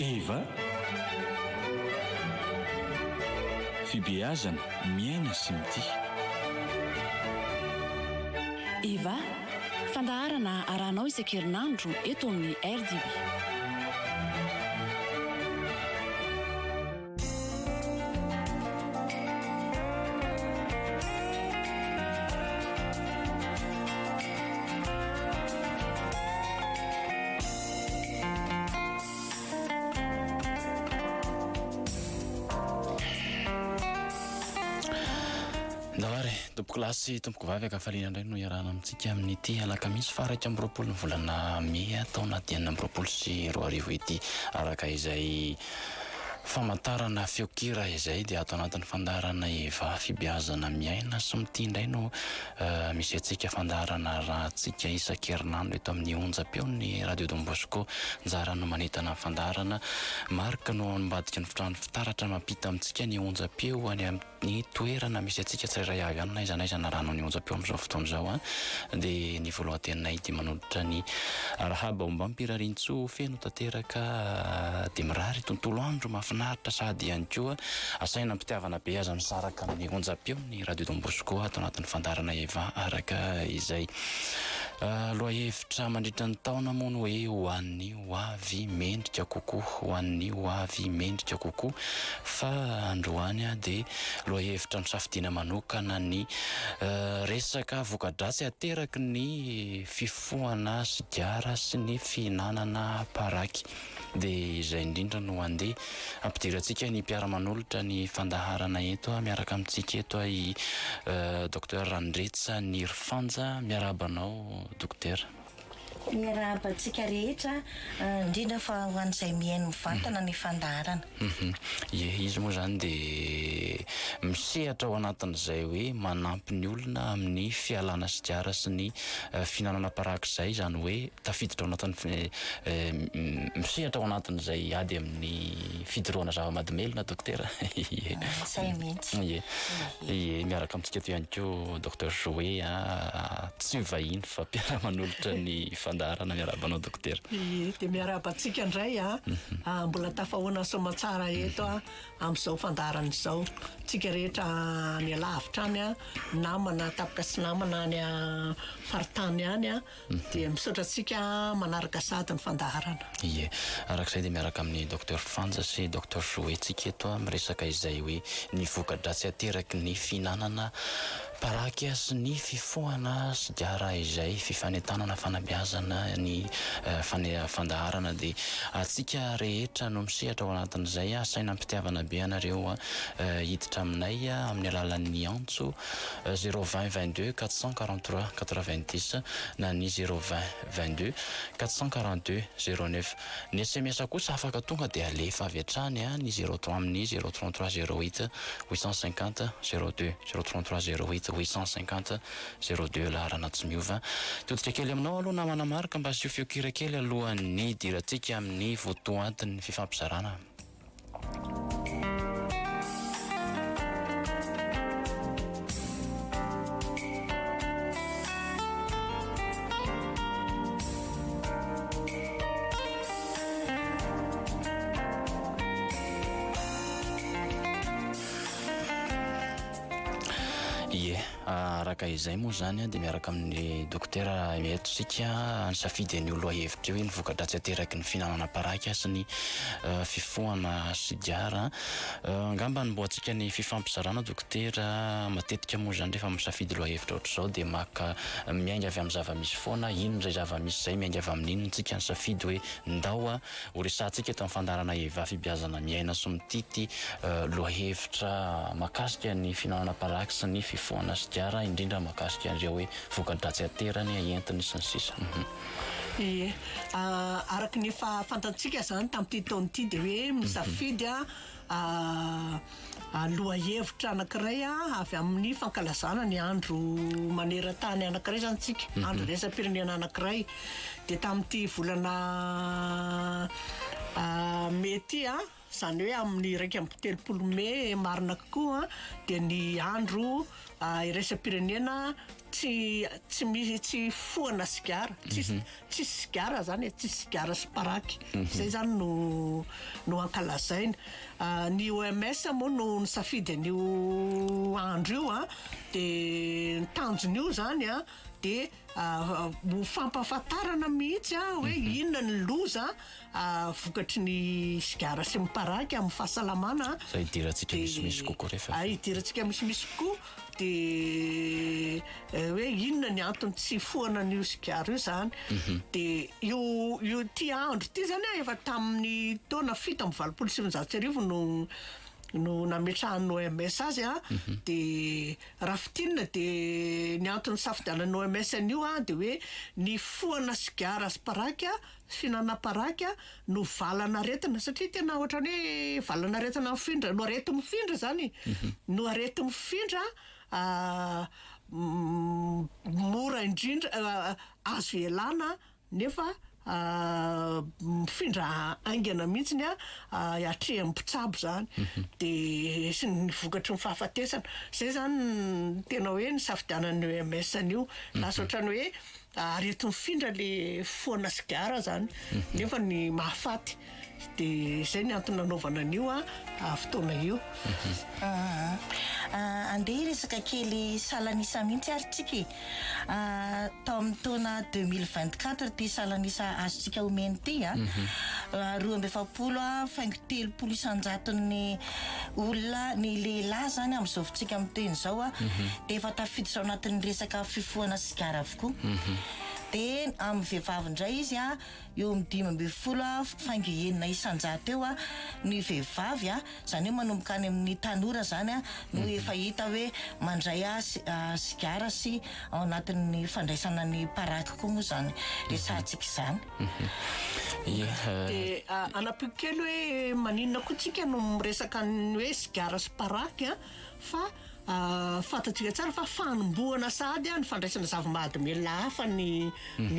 Eva fibeazana miaina sy mity. Eva fandaharana arahanao isan-kerinandro eto amin'ny RDB. Tompoko lasy tompoko vavy akafaliana indray no iarahana amintsika amin'ity alakamisy faraka amby roapolo ny volana May taona 2024 ity, araka izay famantarana feokira izay dia atao anatin'ny fandaharana Eva fibeazana miaina sy mity indray no misy antsika fandaharana rahantsika isan-kerinandro eto amin'ny onjam-peon'ny Radio Don Bosco. Njara no manentana fandaharana marika no ambadika ny fitrano fitaratra mampita amintsika ny onjam-peo any amin'ny toerana misy antsika tsirairay avy any na izanaiza rano ny onjam-peo amin'izao fotoana izao dia ny voalohan-tenanay dia manolotra ny rahaba omba mpirarintso feno tanteraka dia mirary tontolo andro mahafinaritra sady ihany koa asaina mpitiavana be aza misaraka amin'ny onjam-peo ny Radio Don Bosco atao anatin'ny fandaharana Eva araka izay lohahevitra mandritra ny taona moa no hoe ho an'ny hoavy mendrika kokoa, ho an'ny hoavy mendrika kokoa, fa androany dia lohahevitra misafidiana manokana ny resaka voka-dratsy ateraky ny fifohana sigara sy ny fihinanana paraky. Dia izay indrindra no andeha ampidirantsika ny mpiara-manolotra ny fandaharana eto miaraka amintsika eto i Dr Randretsa Nirfanja. Miarabanao Docteur. Miarabantsika rehetra indrindra fa ho an'izay mihaino mivantana ny fandaharana. Izy moa zany dia misehatra ao anatin'izay hoe manampy ny olona amin'ny fialana sigara sy ny fihinanana paraky izay, zany hoe tafiditra ao anatin'ny misehatra ao anatin'izay ady amin'ny fidorohana zava-mahadomelona Docteur. Izay mihitsy. Miaraka amintsika toy ihany koa Docteur Joe tsy vahiny fa mpiara-manolotra ny fandaharana. Miarabanao Docteur. Dia miarabantsika indray mbola tafahoana somatsara eto amin'izao fandaharana izao. Tsika rehetra ny alavitra any namana tapaka sy namana any faritany any dia misaotra antsika manaraka sady ny fandaharana. Arak'izay dia miaraka amin'ny Docteur Fanja sy Docteur Joe tsika eto miresaka izay hoe ny voka-dratsy ateraky ny fihinanana paraky sy ny fifohana sigara izay fifanentanana fanabeazana ny fandaharana. Dia atsika rehetra no misehatra ao anatin'izay asaina mpitiavana be anareo hiditra aminay amin'ny alalan'ny antso 020 22 443 90 na ny 020 22 442 09. Ny SMS kosa afaka tonga dia alefa avy hatrany ny 03 amin'ny 033 08 850 02 033 08 850 02 laharana tsy miova. Toditra kely aminao aloha namana marika mba sy feokira kely alohan'ny dirantsika amin'ny votoatin'ny fifampizarana. Araka izay moa zany dia miaraka amin'ny Docteur mietosika nisafidy ny lohahevitra hoe ny voka-dratsy ateraky ny fihinanana paraky sy ny fifohana sigara. Angamba ny mboatsika ny fifampizarana Docteur matetika moa zany rehefa misafidy lohahevitra ohatr'izao dia maka miainga avy amin'ny zava-misy foana, ino izay zava-misy izay miainga avy amin'ino tsika nisafidy hoe ndao ho resantsika eto amin'ny fandaharana Eva fibeazana miaina sy mitity lohahevitra makasika ny fihinanana paraky sy ny fifohana sigara, indrindra makasika an'ireo hoe voka-dratsy aterany entiny sy ny sisa. Araka ny fantatsika zany tamin'ity taon'ity dia hoe misafidy lohahevitra anankiray avy amin'ny fankalazana ny andro maneran-tany anankiray zany tsika, andro raisam-pirenena anankiray. Dia tamin'ity volana mety Zany hoe amin'ny 1 Mey marina kokoa dia ny andro iraisam-pirenena tsy foana sigara, tsisy sigara zany, tsisy sigara sy paraky. Zay zany no ankalazaina. Ny OMS moa no nisafidy an'io andro io dia ny tanjon'io zany dia ho fampahafantarana mihitsy hoe inona ny loza vokatry ny sigara sy miparaky amin'ny fahasalamana. Zay idirantsika misimisy kokoa rehefa. Idirantsika misimisy koa dia hoe inona ny antony tsy foana n'io sigara io zany. Dia io ty andro ty zany efa tamin'ny taona 7 no nametrahan'ny OMS azy dia raha fitinina dia ny antony safidianan'ny OMS an'io dia hoe ny foana sigara sy paraky fihinana paraky no valana aretina, satria tena ohatrany hoe valana aretina mifindra, no arety mifindra zany, no arety mifindra mora indrindra azo ialana nefa mifindra aingana mihitsiny atrehan'ny mpitsabo zany dia sy ny vokatry ny fahafatesana. Zay zany tena hoe ny safidianan'ny OMS an'io, lasa ohatrany hoe arety mifindra le foana sigara zany nefa ny mahafaty. Dia zay ny antony nanaovana an'io fotoana io. Andeha resaka kely salanisa mihitsy ary tsika tao amin'ny taona 2024 ty salanisa azontsika omeny ty 270 faingo 30 isan-jaton'ny olona ny lehilahy zany amin'izao fotsika amin'ny teny zao dia efa tafiditra ao anatin'ny resaka fifohana sigara avokoa. Dia amin'ny vehivavy indray izy eo amin'ny 12 faingo 9 isan-jato eo ny vehivavy zany hoe manomboka any amin'ny tanora zany no efa hita hoe mandray sigara sy ao anatin'ny fandraisana ny paraky koa moa zany resantsika izany. Dia anampiko kely hoe maninona koa tsika no miresaka ny hoe sigara sy paraky fa fantatsika tsara fa fanombohana sady ny fandraisana zava-mahadomelina hafa ny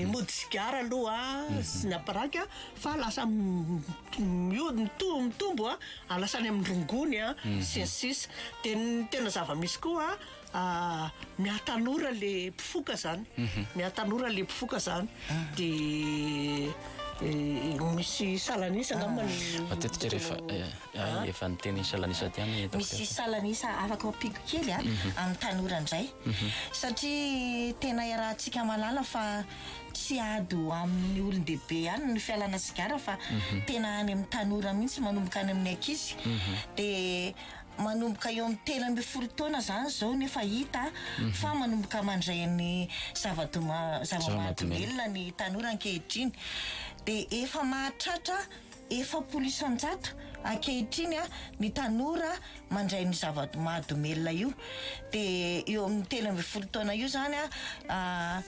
mody sigara aloha sy ny paraky fa lasa mitombo alasany amin'ny rongony sy ny sisa. Dia ny tena zava-misy koa mihatanora le mpifoka zany, mihatanora le mpifoka zany dia misy salanisa angambany matetika rehefa efa niteny salanisa tiany misy salanisa afaka apiko kely amin'ny tanora indray satria tena iarahantsika malala fa tsy ado amin'ny olon-dehibe ihany ny fialana sigara fa tena any amin'ny tanora mihitsy manomboka any amin'ny ankizy dia manomboka eo amin'ny 10 taona zany zao nefa hita fa manomboka mandray ny zava-mahadomelina ny tanora ankehitriny dia efa mahatratra 70 isan-jato ankehitriny ny tanora mandray ny zava-mahadomelina io. Dia eo amin'ny 10 taona io zany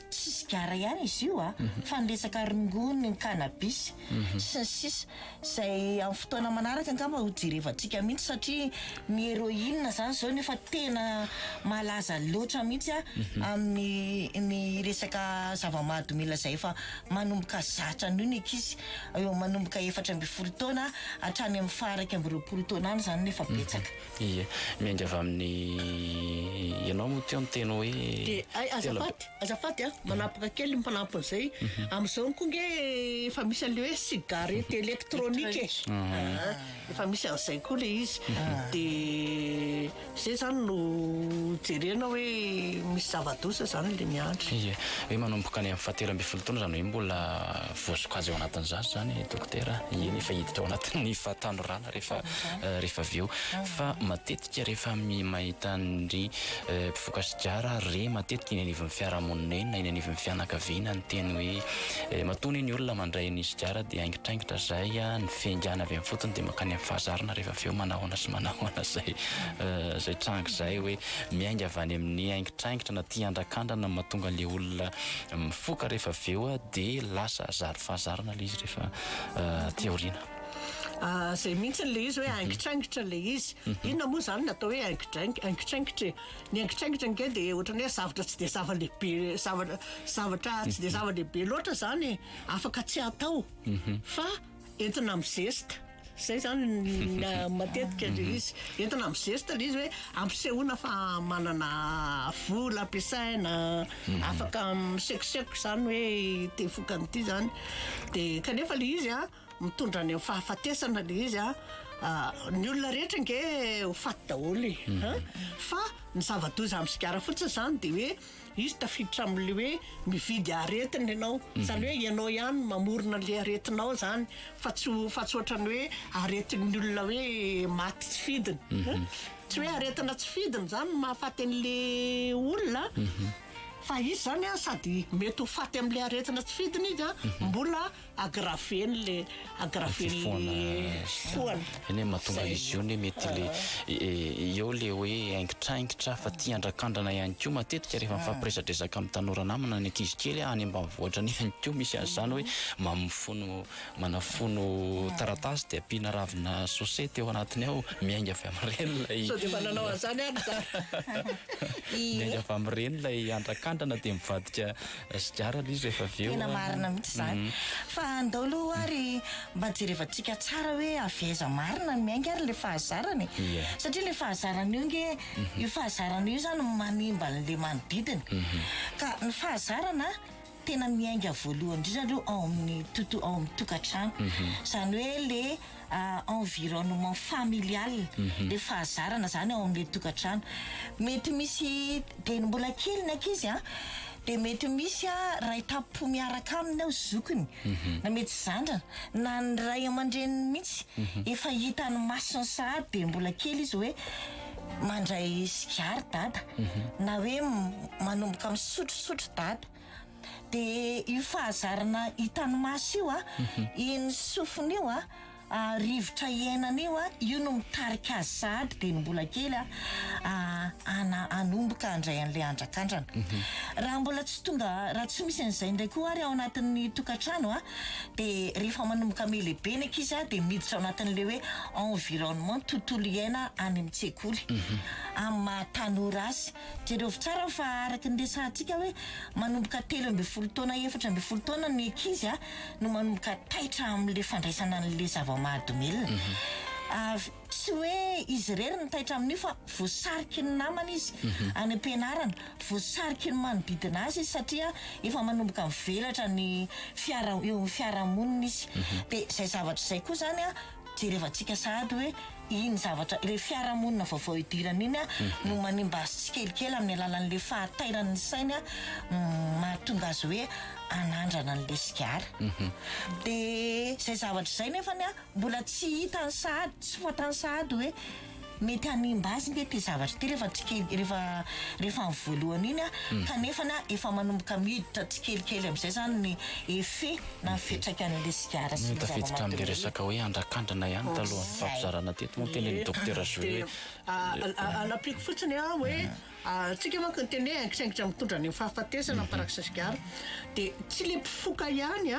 tsy sigara ihany izy io fa ny resaka rongony, ny cannabis sy ny sisa. Zay amin'ny fotoana manaraka angamba ho jerevantsika mihitsy satria ny héroïne zany zao nefa tena malaza loatra mihitsy amin'ny resaka zava-mahadomelina zay efa manomboka zatra an'io ny ankizy eo manomboka 14 taona hatrany amin'ny faraky amin'ny 20 taona any zany nefa betsaka. Ie, miainga avy amin'ny ianao moa teo ny tena hoe dia azafaty manapaka kely mpanampon'izay amin'izao koa nge efa misy an'le hoe cigarette électronique efa misy an'izay koa le izy dia zay zany no jerena hoe misy zava-doza zany le miandry. Ie, hoe manomboka any amin'ny 17 taona zany hoe mbola voasokajy ao anatin'izany zany dokotera iny efa hiditra ao anatin'ny fahatanorana rehefa avy eo fa matetika rehefa mahita ny mpifoka sigara matetika iny anivon'ny fiarahamonina iny na iny anivon'ny fianakaviana ny teny hoe matony ny olona mandray ny sigara dia aingitraingitra zay ny fiaingana avy amin'ny fotony dia makany amin'ny fahazarana rehefa avy eo manahoana sy manahoana zay trango zay hoe miainga avy any amin'ny aingitraingitra na tia andrakandrana mahatonga le olona mifoka rehefa avy eo dia lasa zary fahazarana le izy rehefa teoriana. Zay mihitsy le izy hoe aingitraingitra le izy. Inona moa zany natao hoe aingitraingitra? Ny aingitraingitra nge dia ohatrany hoe zavatra tsy dia zava-lehibe, zavatra tsy dia zava-lehibe loatra zany afaka tsy atao fa entina mizesta. zay zany matetika izy entina mizesta le izy hoe ampisehoana fa manana vola ampiasaina afaka misekoseko zany hoe te fokan'ity zany de kanefa le izy a mitondra ny fahafatesana le izy a ny olona rehetra nge ho faty daholo fa ny zava-doza amin'ny sigara fotsiny zany de hoe izy tafiditra am'le hoe mividy aretina ianao zany hoe ianao ihany mamorona le aretinao zany fa tsy ohatrany hoe aretin'ny olona hoe maty tsy fidiny tsy hoe aretina tsy fidiny zany mahafaty an'le olona fa izy zany a sady mety ho faty am'le aretina tsy fidiny izy a mbola agraveny foana eny mahatonga izy io ny mety le eo le hoe aingitraingitra fa tia andrakandrana ihany koa matetika rehefa mifampiresadresaka amin'ny tanora namana ny ankizy kely any ambanivohitra ny ihany koa misy azy zany hoe manafono taratasy de ampiana ravina sosety eo anatiny ao miainga avy amin'ireny lay so de fa nanao an'izany any miainga avy amin'ireny lay andrakandrana de mivadika sigara le izy rehefa avy eo tena marina mihitsy zany fa andao aloha ary mba jerevantsika tsara hoe aveza marina miainga ary le fahazarany satria le fahazarany io nge io fahazarany io zany manimba an'le manodidina ka ny fahazarana tena miainga voalohany indrindra aloha ao amin'ny tokantrano zany hoe le environnement familial le fahazarana zany ao amin'le tokantrano mety misy de mbola kely ny ankizy de mety misy ray tapo miaraka aminy ao zokony na mety zandrana na ny ray aman-dreny mihitsy efa hita ny masony sahady de mbola kely izy hoe mandray sigara dada na hoe manomboka misotrosotro dada de io fahazarana hitany maso io iny sofiny io rivotra iainana io no mitarika azy sahady de mbola kely anomboka andray an'le andrakandrana raha mbola tsy tonga raha tsy misy an'izay ndray koa ary ao anatin'ny tokantrano de rehefa manomboka melehibe ny ankizy de miditra ao anatin'le hoe environnement tontolo iaina any amin'ny tsekoly amin'ny mahatanora azy jereo tsara fa araka ny resantsika hoe manomboka 13 taona 14 taona ny ankizy no manomboka taitra amin'le fandraisana an'le zava-mahadomelina tsy hoe izy rery ny taitra amin'io fa voasariky ny namana izy any am-pianarana voasariky ny manodidina azy satria efa manomboka mivelatra ny fiarahamonina izy de zay zavatra zay koa zany jerevantsika sahady hoe iny zavatra le fiarahamonina vaovao idirana iny no manimba azy tsikelikely amin'ny alalan'le fahatairan'ny sainy mahatonga azy hoe anandrana n'le sigara de zay zavatra zay nefany mbola tsy hita ny sahady tsy fatany sahady hoe mety animba azy nge ty zavatra ty rehefa amin'ny voalohany iny kanefa efa manomboka miditra tsikelikely am'izay zany ny effet na fetraka an'le sigara sy tafiditra amin'le resaka hoe andrakandrana ihany taloha ny fampizarana teto moa tenen'ny docteur Joe alapiko fotsiny hoe tsika manko ny teny hoe aingitraingitra mitondra ny fahafatesana parakisa sigara de tsy le mpifoka ihany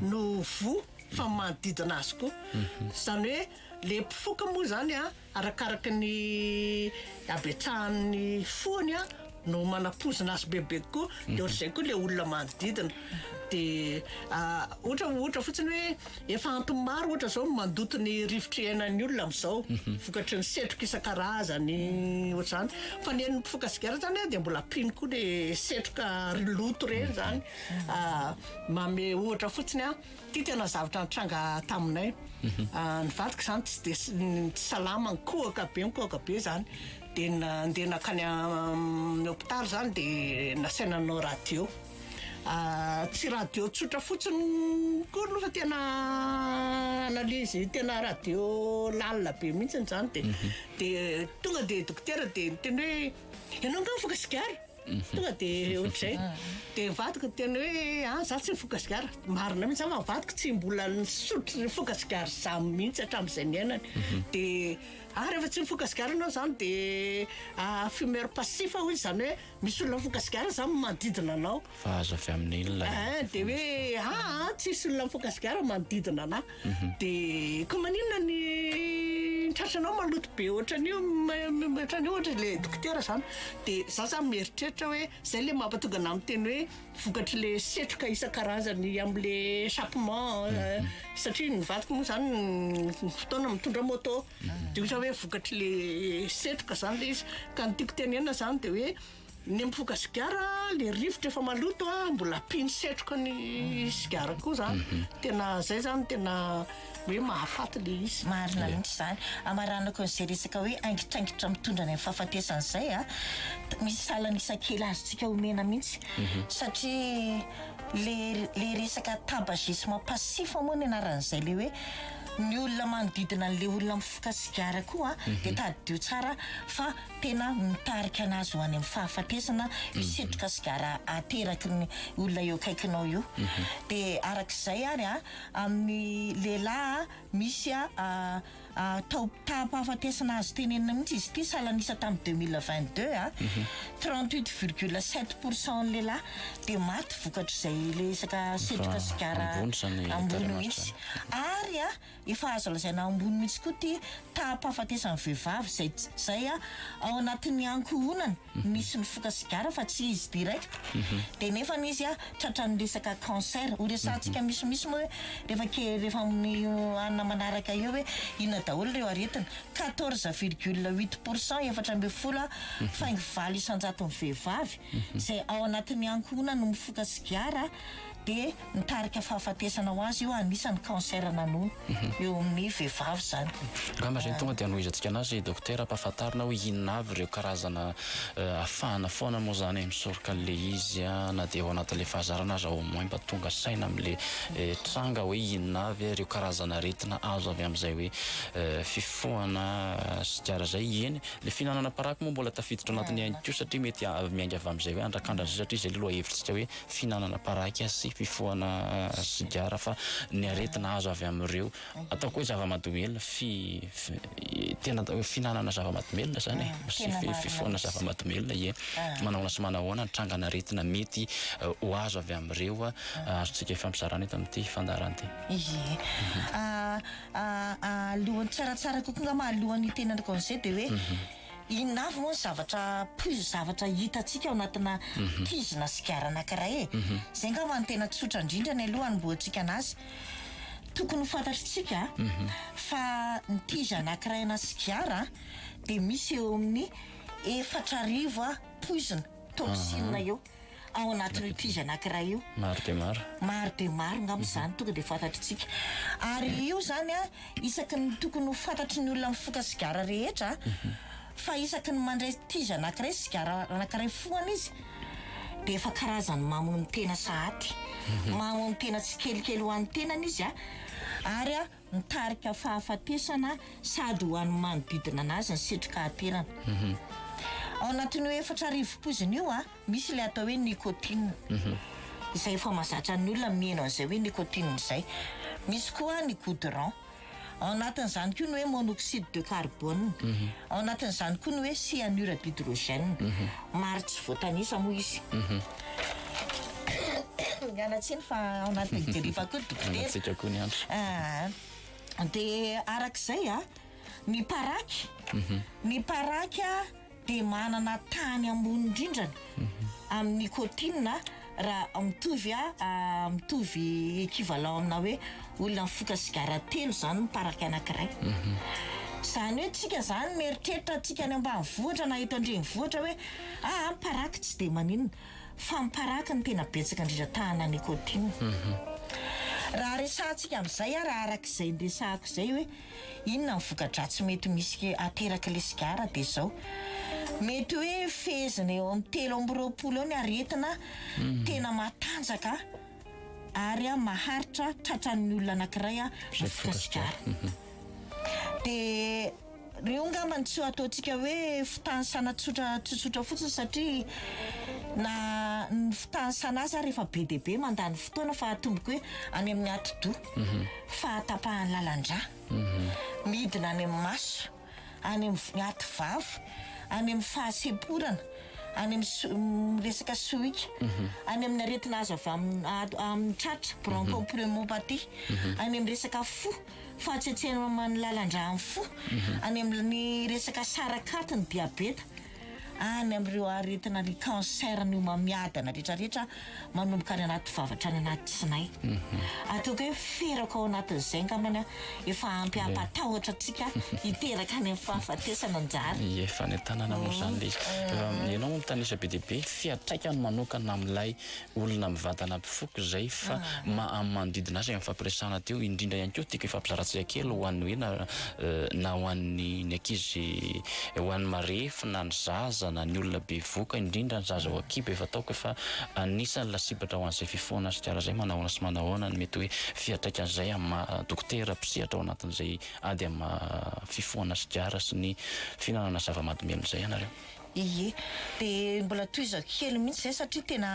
no vo fa manodidina azy koa zany hoe le mpifoka moa zany arakaraka ny abetsahan'ny foany no manapozina azy bebe koa de ohatr'izay koa le olona manodidina de ohatra fotsiny hoe efa antony maro ohatra zao mandoto ny rivotra iainan'ny olona am'izao vokatry ny setroka isan-karazany ohatr'izany fa ny en'ny mpifoka sigara zany de mbola pino koa le setroka loto reny zany mame ohatra fotsiny ty tena zavatra nitranga taminay ny vadiko zany tsy de salama ny kohaka be zany de ndeha nakany amin'ny hôpitaly zany de nasainanao radio tsy radio tsotra fotsiny koa aloha fa tena analyse tena radio lalina be mihitsy zany de tonga de dokotera de niteny hoe ianao nga mifoka sigara tonga de ohatr'izay de vadiko teny hoe za tsy mifoka sigara marina mihitsy fa vadiko tsy mbola nisotro mifoka sigara za mihitsy hatramin'izay ny ainany de rehefa tsy mifoka sigara anao zany de fumeur passif hoy zany hoe misy olona mifoka sigara zany manodidina anao fa azo avy amin'ny ilona de hoe tsisy olona mifoka sigara manodidina anahy de ko maninona ny tratranao maloto be ohatran'io ohatra le dokotera zany dia za zany mieritreritra hoe zay le mampatonga ana amin'ny teny hoe vokatry le setroka isan-karazany amin'le échappement satria ny vadiko moa zany fotoana mitondra moto dia ohatra hoe vokatry le setroka zany le izy ka ny tiako tenena zany dia hoe ny mifoka sigara le rivotra efa maloto mbola piny setroka ny sigara koa zany tena zay zany tena hoe mahafaty le izy marina mihitsy zany amaranako n'izay resaka hoe aingitraingitra mitondra ny fahafatesana izay misy salana isan-kely azontsika homena mihitsy satria le resaka tabagisme passif moa ny anaran'izay le hoe ny olona manodidina n'le olona mifoka sigara koa dia tadidio tsara fa tena mitarika anazy ho any amin'ny fahafatesana misetroka sigara ateraky ny olona eo akaikinao io dia arak'izay ary amin'ny lehilahy misy tapahafatesana azo tenenina mihitsy izy ity salanisa tamin'ny 2022 38,7% ny lehilahy dia maty vokatry izay le isaka setroka sigara ambony mihitsy ary efa azo lazaina ambony mihitsy koa ty tapahafatesana vehivavy zay ao anatin'ny ankohonana misy ny foka sigara fa tsy izy direct dia nefa izy tratran'ny resaka cancer ho resantsika misimisy moa hoe rehefa amin'ny anina manaraka eo hoe inona daholo ireo aretina 14,8% efatra amby folo faingo valo isan-jato ny vehivavy zay ao anatin'ny ankohonana no mifoka sigara dia nitarika fahafatesana ho azy io anisan'ny cancer nanono eo amin'ny vehivavy zany ngamba zay tonga dia anohizantsika anazy dokotera ampahafantarina hoe inona avy ireo karazana ahafahana foana moa zany misoroka an'le izy na dia ao anatin'le fahazarana azy ao moins mba tonga saina amin'le tranga hoe inona avy ireo karazana aretina azo avy amin'izay hoe fifohana sigara zay eny le fihinanana paraky moa mbola tafiditra anatin'ny ainy ko satria mety miainga avy amin'izay hoe andrakandra zay satria zay le loha hevitsika hoe fihinanana paraky sy fifohana sigara fa ny aretina azo avy amin'ireo ataoko hoe zava-mahadomelina tena fihinanana zava-mahadomelina zany sy fifohana zava-mahadomelina manao sy manahoana nitrangana aretina mety ho azo avy amin'ireo azontsika ifampizarana eto amin'ity fandarana ty alohan'ny tsaratsara kokoa nga mahalohan'ny tenanako an'izay dia hoe inona avy moa ny zavatra hitantsika ao anatina tizina sigara anankiray zay ngamba ny tena tsotra indrindra ny aloha anomboantsika anazy tokony ho fantatritsika fa ny tiza anankiray ana sigara dia misy eo amin'ny 4,000 poizina toxine eo ao anatin'io tiza anankiray io maro dia maro ngamba zany tonga dia fantatritsika ary io zany isaky ny tokony ho fantatry ny olona mifoka sigara rehetra fa isaky ny mandray tiza anankiray sigara anankiray foana izy dia efa karazany mamono tena sahaty mamono tena tsy kelikely ho an'ny tenany izy ary mitarika fahafatesana sady ho an'ny manodidina anazy ny setroka aterana ao anatin'ny hoe 4,000 poizina io misy le atao hoe nicotine izay efa mahazatra ny olona mihaino an'izay hoe nicotine izay misy koa ny goudron ao anatin'izany koa ny hoe monoxyde de carbone ao anatin'izany koa ny hoe cyanure d'hydrogène maro tsy voatanisa moa izy mianatsiny fa ao anatin'ny deriva koa dokotera koa ny andro dia arak'izay ny paraky dia manana tany ambony indrindrany amin'ny nicotine raha mitovy équivalent amina hoe olona mifoka sigara telo zany ny paraky anankiray zany hoe tsika zany mieritreritra tsika any ambanivohitra na eto andrenivohitra hoe paraky tsy dia maninona fa miparaky ny tena betsaka indrindra tahana nicotine raha resantsika amin'izay raha arak'izay ndresahako izay hoe inona mivoka-dratsy mety misy ateraka le sigara dia zao mety hoe fezina eo amin'ny 3 eo ny aretina tena matanjaka ary maharitra tratran'ny olona anankiray mifoka sigara dia reo ngamba ny tsy ataontsika hoe fitanisana tsotsotra fotsiny satria na ny fitanisana azy rehefa be dia be mandany fotoana fa atomboko hoe any amin'ny atidoha fahatapahany lalandra midina any amin'ny maso any amin'ny ativava any amin'ny fahasemporana any amin'ny resaka sohika any amin'ny aretina azo avy amin'ny tratra bronchopneumopathie any amin'ny resaka fo fahatsetsehana many lalan-drany fo any amin'ny resaka sarakati ny diabeta any amin'ireo aretina ny cancer ny mamiadana rehetrarehetra manomboka any anaty vavatra any anaty tsinay ataoko hoe ferako ao anatin'izay ngambany efa ampy ampatahotra atsika hiteraka any amin'ny fahafatesana anjara efa ny tanana moa zany le izy ianao moa mitanisa be diabe fiatraikany manokana amin'ilay olona mivantana mpifoky zay fa manodidina azy amin'ny fampiresana teo indrindra ihany koa tiako efampizaratsika kely ho an'ny hoe na ho an'ny ankizy ho an'ny marefy na ny zaza na ny olona be voka indrindra ny zaza ho akiba efa ataoko efa anisany lasibatra ho an'izay fifoana sy tiara zay manahoana sy manahoana ny mety hoe fiatraika an'izay amin'ny dokotera mpisehatra ao anatin'izay ady amin'ny fifoana sy tiara sy ny fihinanana zava-mahadomelina izay ianareo ie dia mbola toizako kely mihitsy zay satria tena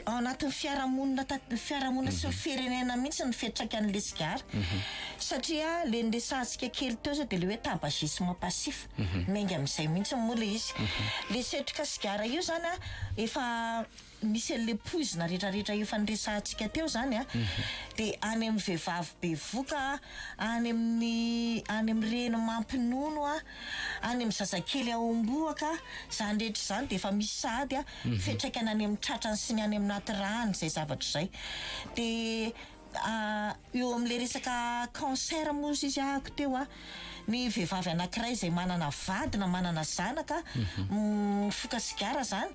ao anatin'ny fiarahamonina sy ny firenena mihitsy ny fiatraikan'le sigara satria le nresantsika kely teo zao dia le hoe tabagisme passif mengy amin'izay mihitsy moa le izy le setroka sigara io zany efa misy an'le poizina rehetrarehetra efa nresantsika teo zany dia any amin'ny vehivavy be voka any amin'ny reny mampinono any amin'ny zazakely aomboaka zany rehetra zany dia efa misy sady fiatraikana any amin'ny tratrany sy ny any amin'ny naty rany zay zavatra zay dia eo amin'le resaka cancer moa izy ahako teo ny vehivavy anankiray izay manana vady na manana zanaka mifoka sigara zany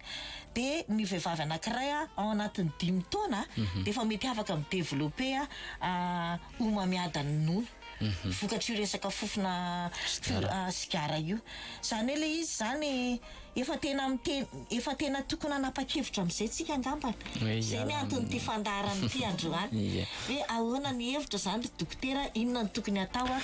dia ny vehivavy anankiray ao anatin'ny 5 taona dia efa mety afaka midevelope ho mamiadany nono vokatry io resaka fofona sigara io zany hoe le izy zany efa tena tokony hanapa-kevitra amin'izay tsika angambana zay ny antony ty fandarany ty androany hoe ahoana ny hevitra zany ry dokotera inona ny tokony atao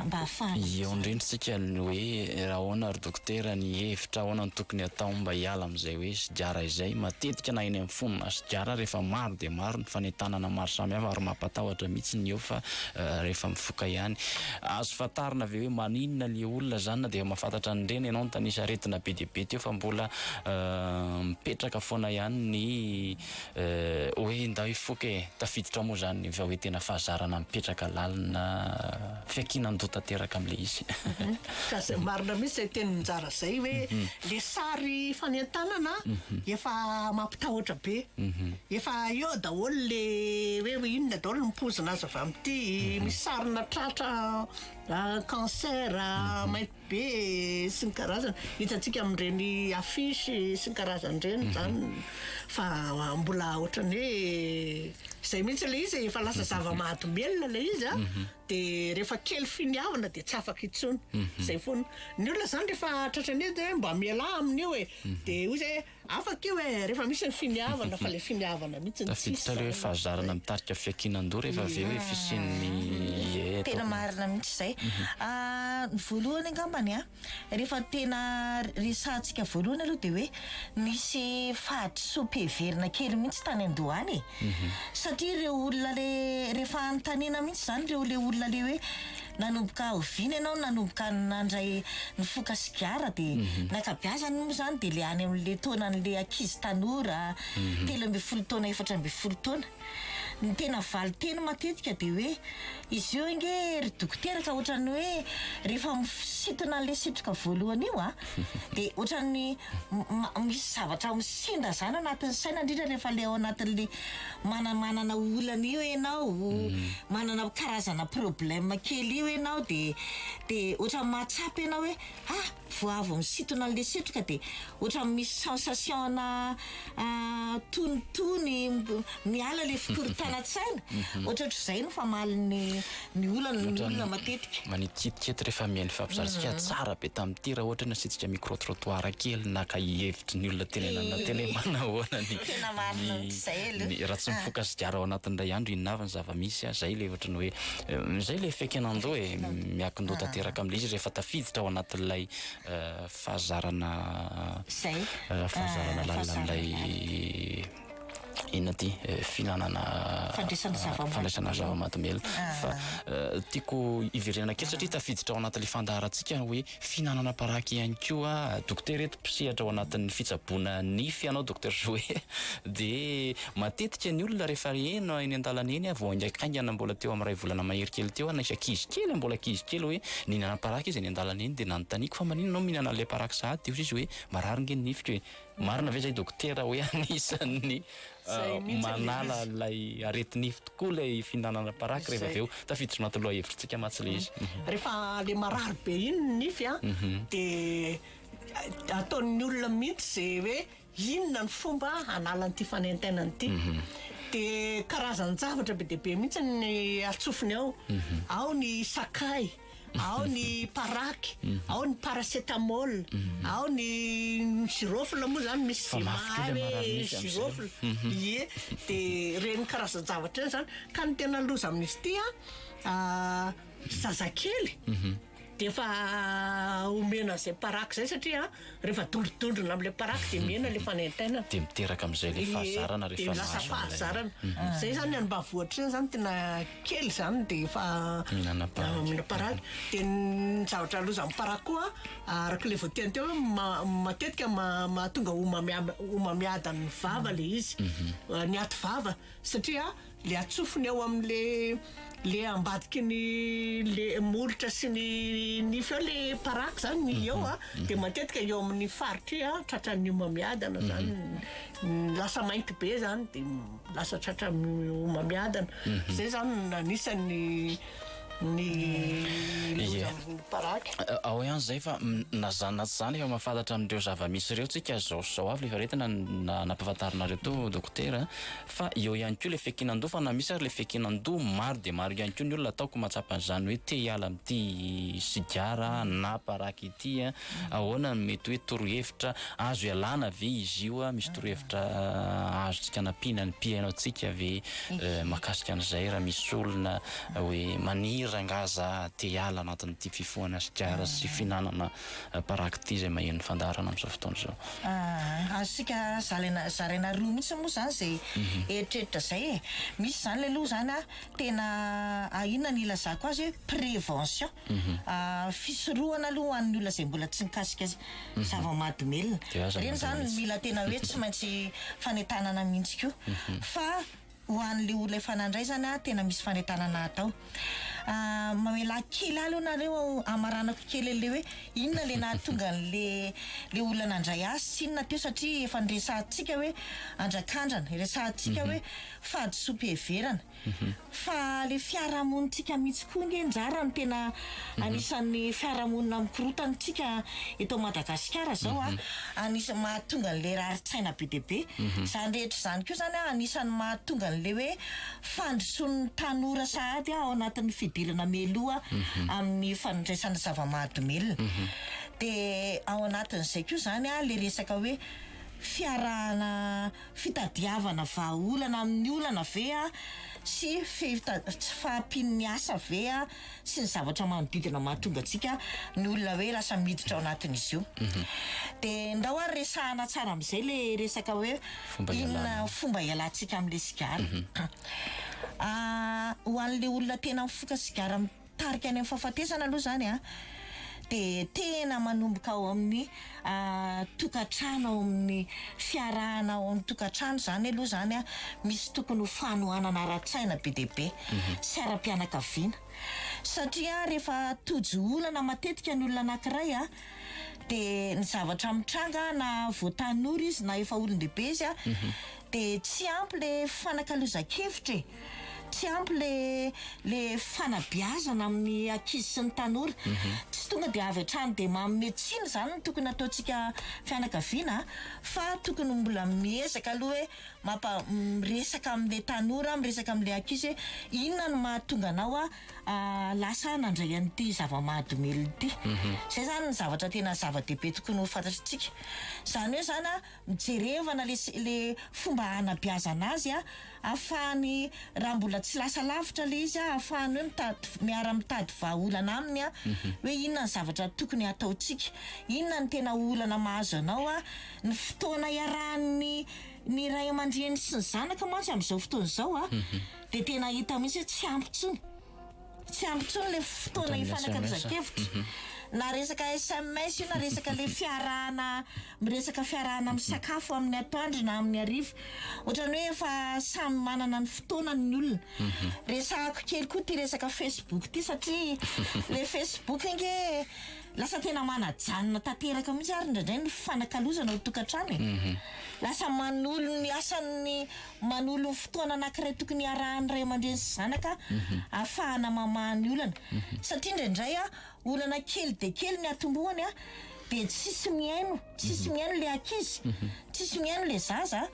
mba ahafahana eo indrindratsika ny hoe raha ahoana ry dokotera ny hevitra ahoana ny tokony atao mba hiala amin'izay hoe sigara izay matetika na eny amin'ny fonona sigara rehefa maro dia maro ny fanentanana maro samihafa ary mampatahotra mihitsy ny eo fa rehefa mifoka ihany azo fantarina ve hoe maninona le olona zany na dia mahafantatra an'ireny ianao ny tanisa aretina be dia be teo fa mbola mipetraka foana ihany ny hoe nda hifoka tafiditra moa zany fa hoe tena fahazarana mipetraka lalina fiakinan-do tanteraka amin'le izy ka zay marina mihitsy zay teny njara zay hoe le sary fanentanana efa mampitahotra be efa eo daholo le hoe inona daholo mipozina azy avy amin'ity misy sarina tratra cancer mainty be sy ny karazana hitantsika amin'ireny afisy sy ny karazany ireny zany fa mbola ohatrany hoe zay mihitsy le izy efa lasa zava-mahadomelina le izy dia rehefa kely finiavana dia tsy afaka itsony zay foana ny olona zany rehefa tratrany edy hoe mba miala amin'io dia hoy zay afaka io rehefa misy ny finiavana fa le finiavana mihitsy tafiditra le hoe fahazarana mitarika fiakinan-do rehefa avy hoe fisian'ny tena marina mihitsy zay ny voalohany angambany rehefa tena resantsika voalohany aloha dia hoe misy fahadiso mpiheverina kely mihitsy tany Andohany satria ireo olona le rehefa anontaniana mihitsy zany ireo le olona le hoe nanomboka oviana ianao nanomboka nandray nifoka sigara dia nakabiazany moa zany dia le any amin'le taonan'le ankizy tanora 13 taona 14 taona ny tena valiteny matetika dia hoe izy io inge ry dokotera ka ohatrany hoe rehefa misintona an'le sitroka voalohany io dia ohatrany misy zavatra misindra zany anatin'ny saina indrindra rehefa le ao anatin'le manana olana io ianao manana karazana problème kely io ianao dia ohatrany mahatsapy ianao hoe voavo misintona an'le sitroka dia ohatrany misy sensation na tonitony miala le fikorontanatsaina ohatr'izay no famalin'ny olona matetika manititikety rehefa mihainy fampizaritsika tsara be tamin'ity raha ohatra ny asiantsika micro trottoir kely naka hihevitry ny olona tenenana tena manahoana raha tsy mifoka sigara ao anatin'ray andro inavany zava-misy zay le ohatrany hoe zay le fiakinan-do miakin-do tanteraka amin'le izy rehefa tafiditra ao anatin'ilay fahazarana lalan'ilay inona ty finanana fandraisana zava-mahadomely fa tiako iverena kely satria tafiditra ao anatin'le fandaharantsika hoe finanana paraky ihany koa dokotera eto mpisehatra ao anatin'ny fitsaboana nify ianao docteur Joué de matetika ny olona rehefa eno eny an-dalana eny vao aingaikaingana mbola teo amin'ny ray volana mahery kely teo naisa ankizy kely mbola ankizy kely hoe nihinana paraky izy eny an-dalana eny de nanontaniako fa maninona anao mihinana le paraky sahady de izy hoe marary nge ny nifiko hoe marina ve zay dokotera hoe anisan'ny manala lay areti-nify tokoa lay fihinanana paraky rehefa aveo tafiditra anaty loha-hevitrintsika matsy le izy rehefa le marary be iny ny nify de ataon'ny olona mihitsy zay hoe inona ny fomba analan'ity fanentenany ity de karazany zavatra be deabe mihitsy ny atsofiny ao ny sakay ao ny paraky ao ny paracetamol ao ny girofle moa zany misy mahare girofle ie de reny karazany zavatra eny zany ka ny tena loza amin'izy ity zazakely de efa omena zay paraky zay satria rehefa dondrodondrona am'le paraky de mena le fanentena de miteraka am'izay le fahazarana rehefa lasa fahazarana zay zany any mbavoatra eny zany tena kely zany de efa mihinana paraky de ny zavatra loza amin'ny paraky koa araka le voateny teo matetika mahatonga omamiada ny vava le izy ny aty vava satria le atsofiny ao am'le ambadiky le molotra sy ny nify eo le paraky zany eo de matetika eo amin'ny faritry tratran'ny omamiadana zany lasa mainty be zany de lasa tratra omamiadana zay zany anisany paraky ao ihany zay fa nazanatsy zany efa mahafantatra amin'ireo zava-misy reo tsika zao avy lefa retina nampahafantarinareo to dokotera fa eo ihany koa le fekinan-doha fa na misy ary le fekinan-doha maro de maro ihany koa ny olona ataoko mahatsapa an'izany hoe te hiala amin'ity sigara na paraky ity ahoana mety hoe torohevitra azo ialana ve izy io misy torohevitra azotsika nampina ny piainao tsika ve mahakasika an'izay raha misy olona hoe maniry angaza te hiala anatin'ity fifohana sigara sy finanana paraky ity zay maheno fandarana amin'izao fotoana zao azosika zaraina roa mihitsy moa zany zay eritreritra zay misy zany le aloha zany tena inona ny ilazako azy hoe prévention fisorohana aloha hoan'ny olona zay mbola tsy nikasika zava-mahadomelina reny zany mila tena hoe tsy maintsy fanetanana mihitsy koa fa ho an'le olona efa nandray zany tena misy fanetanana atao mamela kely aloha nareo amaranako kely le hoe inona le nahatonga le olona nandray azy sy inona teo satria efa niresahantsika hoe andrakandrana resahantsika hoe fady sopeverana fa le fiarahamonitsika mihitsy koa nge njara no tena anisan'ny fiarahamonina mikorotanytsika eto Madagasikara zao anisany mahatonga le raritsaina be deabe zany rehetra zany koa zany anisan'ny mahatonga le hoe fandrosoan'ny tanora sahady ao anatin'ny fidirana meloa amin'ny fanandraisana zava-mahadomelina de ao anatin'izay koa zany le resaka hoe fiarahana fitadiavana vahaolana amin'ny olana ve sy fahampian'ny asa ve sy ny zavatra manodidina mahatonga atsika ny olona hoe lasa miditra ao anatin'izy io de ndao ary resahana tsara am'izay le resaka hoe inona fomba ialantsika am'le sigara ho an'le olona tena mifoka sigara mitarika any amin'ny fahafatesana aloha zany de tena manomboka ao amin'ny tokantrano ao amin'ny fiarahana ao amin'ny tokantrano zany aloha zany misy tokony ho fanohanana ara-tsaina be deabe sy ara-pianakaviana satria rehefa tojo olana matetika ny olona anankiray de ny zavatra mitranga na voatanora izy na efa olon-dehibe izy de tsy ampy le fanakalozan-kevitra tsy ampy le fanabiazana amin'ny ankizy sy ny tanora tsy tonga de avy hatrany de mametsiny zany tokony ataontsika fianakaviana fa tokony mbola miezaka aloha hoe miresaka amin'le tanora miresaka amin'le ankizy hoe inona no mahatonga anao lasa nandray an'ity zava-mahadomelina ity zay zany ny zavatra tena zava-dehibe tokony ho fantatritsika zany hoe zany mijerevana le fomba hanabiazana azy ahafahany raha mbola tsy lasa lavitra le izy ahafahany hoe miara-mitady vahaolana aminy hoe inona ny zavatra tokony ataontsika inona ny tena olana mahazo anao ny fotoana iarahan'ny ny ray aman-dreny sy ny zanaka mantsy amin'izao fotoana izao a dia tena hita mihitsy hoe tsy ampy intsony le fotoana hifanakazakevitra na resaka SMS io na resaka le fiarahana miresaka fiarahana amin'ny sakafo amin'ny atoandro na amin'ny hariva ohatrany hoe efa samy manana ny fotoana ny olona resahako kely koa ty resaka Facebook ty satria le Facebook inge lasa tena manajanona tanteraka mihitsy ary indraindray ny fanakalozana ho tokantrano lasa manolo ny asany manolo ny fotoana anankiray tokony arahany ray aman-dreny sy zanaka ahafahana mamahany olana satria indraindray a olana kely de kely ny atombohany a de tsisy miaino le ankizy tsisy miaino le zaza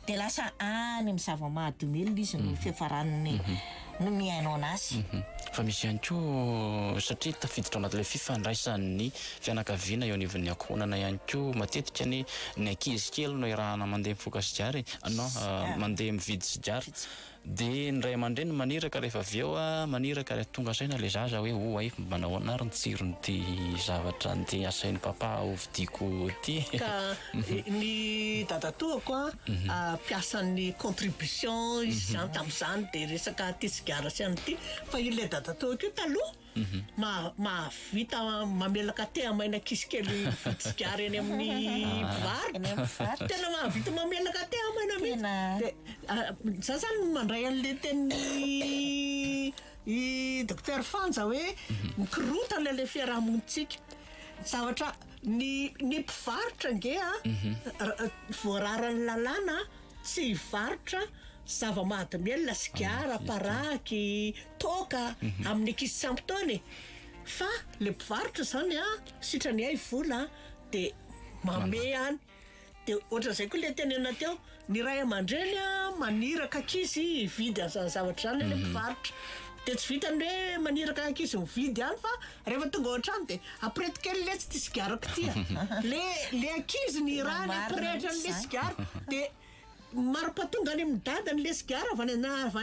de lasa any amin'ny zava-mahadomelina izy no fiafaraniny no miaino anazy fa misy ihany koa satria tafiditra ao anatin'ilay fifandraisan'ny fianakaviana eo anivon'ny ankohonana ihany koa matetika ny ankizy kely no irahana mandeha mifoka sigara mandeha mividy sigara dia ny ray aman-dreny maniraka rehefa avy eo maniraka rehefa tonga saina le zaza hoe ay manao anary ny tsirony zavatra ny asain'ny papa ho vidiko ty ka ny dadatoako piasan'ny contribution izy zany tamin'izany dia resaka ty sigara sy anyty fa ilay dadatoako io taloha mahavita mamelaka te amaina kisikely sigara eny amin'ny vary tena mahavita mamelaka te amaina mihitsy za zany mandray an'le teny docteur Fanja hoe mikorotana le fiarahamonitsika zavatra ny mpivarotra nge voararany lalàna tsy hivarotra zava-mahadomelina sigara paraky toka amin'ny ankizy sampotony fa le mpivarotra zany sitrany ay vola de mame any de ohatra zay koa le tenena teo ny ray aman-dreny maniraka ankizy hividy an'izany zavatra zany le mpivarotra de tsy vitany hoe maniraka ankizy mividy any fa rehefa tonga ao an-trano de aprety kely le tsy ty sigarako ty le ankizy ny rany apiretra n'le sigara de maro-patonga any amin'ny dadany le sigara avy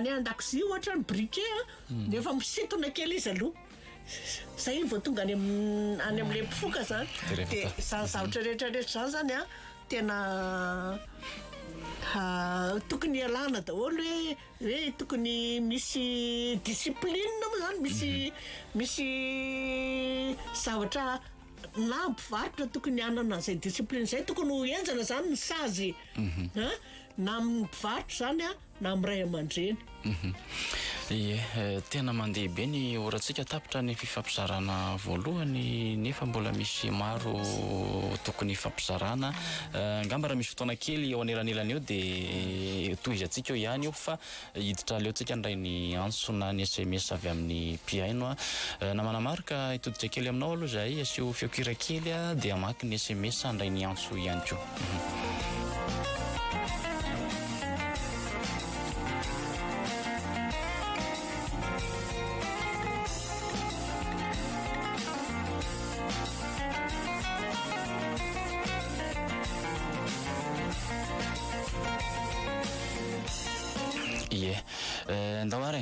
any an-dakozia ohatra ny briquet nefa misintona kely izy aloha zay vao tonga any amin'le mpifoka zany de zavatra rehetrarehetra zany zany tena tokony alana daholo hoe tokony misy discipline moa zany misy zavatra na mpivarotra tokony anana an'izay discipline zay tokony ho enjana zany ny sazy na amin'ny mpivarotra zany na amin'ny ray aman-dreny ie tena mandeha be ny orantsika tapitra ny fifampizarana voalohany nefa mbola misy maro tokony fifampizarana angamba raha misy fotoana kely eo anelanelana eo dia tohizatsika eo ihany io fa hiditra leo tsika ndray ny antso na ny SMS avy amin'ny mpiaino namana marika hitoditra kely aminao aloha zay asio fiokira kely dia amaky ny SMS andray ny antso ihany koa ndaware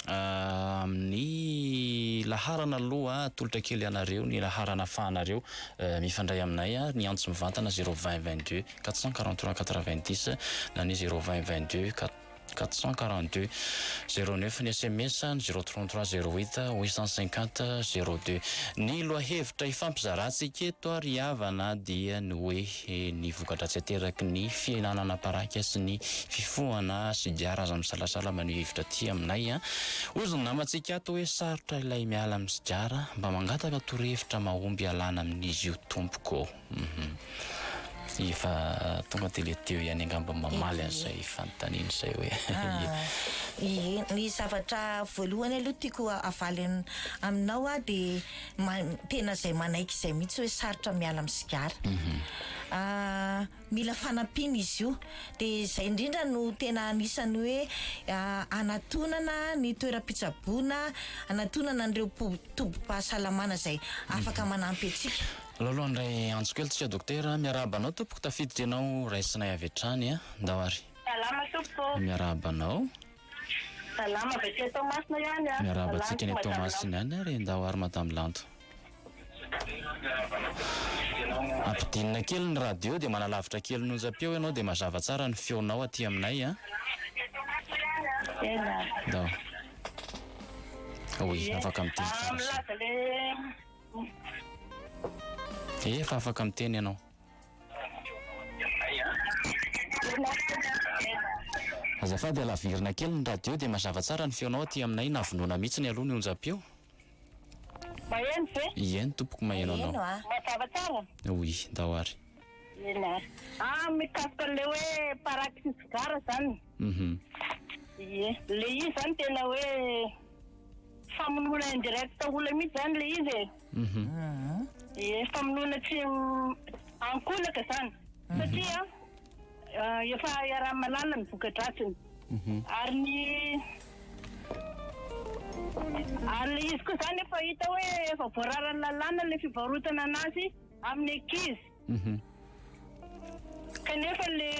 amin'ny laharana aloha tolotra kely anareo ny laharana fahanareo mifandray aminay ny antso mivantana 020 22 443 90 na ny 020 22 442 09 ny SMS 033 08 850 02 ny lohahevitra ifampizarantsika eto ary havana dia ny hoe ny vokatra tsy ateraky ny fihinanana paraky sy ny fifohana sigara aza misalasala manio hevitra ty aminay ozony namantsika ato hoe sarotra ilay miala amin'ny sigara mba mangataka torohevitra mahomby alana amin'izy io tompoko efa tonga teleteo ihany angamba mamaly an'izay fanontaniana izay hoe ny zavatra voalohany aloha tiako avaly aminao dia tena zay manaiky izay mihitsy hoe sarotra miala amin'ny sigara mila fanampiana izy io dia zay indrindra no tena anisany hoe anatonana ny toeram-pitsaboana anatonana an'ireo tombom-pahasalamana zay afaka manampy antsika Lolo ndray antso kely tsika dokotera miarabanao tompoko tafiditra ianao raisinay avy hatrany ndawary salama tompo miarabanao salama avy Tomasina ihany miarabantsika ny Tomasina ihany ary ndawary madame Lanto Ampidinina kely ny radio dia manalavitra kely ny onjam-peo ianao dia mazava tsara ny feonao aty aminay a. Dao. Oui, afaka miteny. Efa afaka miteny ianao. Azafady alavirina kely ny radio dia mazava tsara ny feonao aty aminay navonona mihitsy ny aloha ny onjam-peo. Maheno ve? Ien tompoko maheno anao. Mazava tsara? Oui, dao ary. Ena. Mikasika le hoe paraky sigara zany. Ie, le izy zany tena hoe famonoana indirect olona mihitsy zany le izy. Ie, famonoana tsy ankolaka zany. Satria efa iaraha-malala ny voka-dratsiny. Ary le izy koa zany efa hita hoe efa voararany lalàna le fivarotana anazy amin'ny ankizy. Kanefa le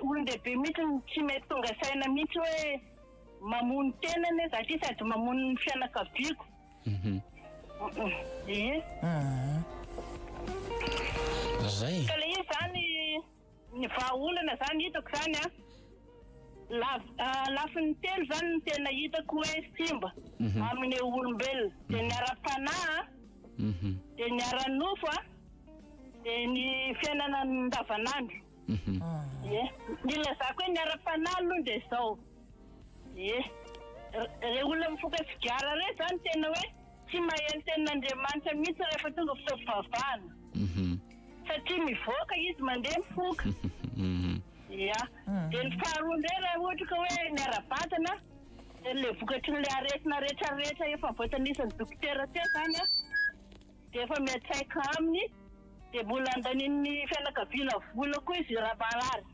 olon-dehibe mihitsy tsy mety tonga saina mihitsy hoe mamono tenany satria sady mamono ny fianakaviako. Ie. Zay. Ka le izy zany ny vahaolana zany hitako zany a lafiny telo zany ny tena hitako hoe simba amin'ny olombelona dia ny ara-panahy dia ny ara-nofo dia ny fiainana andavanandro. Ie, ny lazako hoe ny ara-panahy aloha dia zao. Ie, re olona mifoka sigara re zany tena hoe tsy maheno tenin'Andriamanitra mihitsy rehefa tonga fitaovavahana. Satria mivoaka izy mandeha mifoka. Ia, dia ny faharoa indray raha ohatra ka hoe ny ara-batana dia le vokatry ny le aretina rehetrarehetra efa voatanisan'ny dokotera teo zany a dia efa miatsaika aminy dia mbola andanin'ny fianakaviana vola koa izy raha-marary.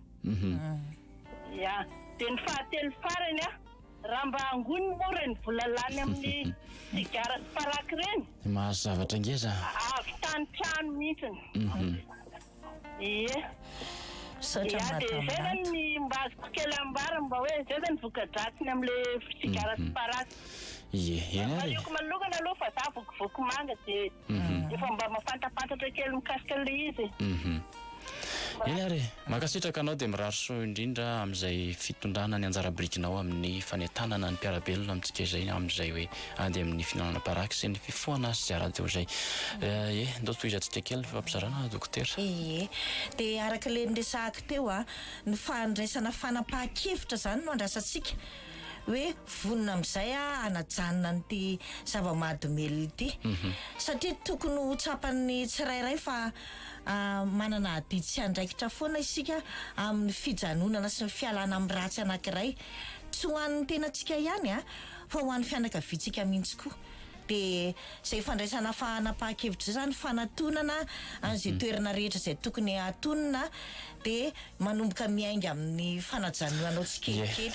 Ia, dia ny fahatelo farany a raha mba angony mora ny vola lany amin'ny sigara sy paraky reny. Mahazavatra ngeza. Avy tany-trano mihitsiny. Ie. Satria dia zay zany ny mba azoko kely ambara mba hoe zay zany voka-dratsiny amin'le sigara sy paraky. Ie, eny ary. Alioko manokana aloha fa za vokovoko manga dia efa mba mafantapantatra kely mikasika an'le izy. Eny ary, mankasitraka anao dia mirary soa indrindra amin'izay fitondrana ny anjara birikinao amin'ny fanentanana ny mpiarabelona amintsika izay amin'izay hoe andeha amin'ny fihinanana paraky sy ny fifohana azy zay radio izay. Ndao tohizantsika kely fampizarana dokotera. Ie, dia araka le niresahako teo ny fandraisana fanapahan-kevitra zany no andrasantsika hoe vonona amin'izay anajanona n'ity zava-mahadomelona ity. Satria tokony ho tsapan'ny tsirairay fa manana adidy sy andraikitra foana isika amin'ny fijanonana sy ny fialana amin'ny ratsy anankiray. Tsy ho an'ny tenantsika ihany fa ho an'ny fianakaviantsika mihitsy koa. Dia izay fandraisana fanapahan-kevitra zany fanatonana an'izay toerana rehetra izay tokony hatonina dia manomboka miainga amin'ny fanajanonanao tsikelikely.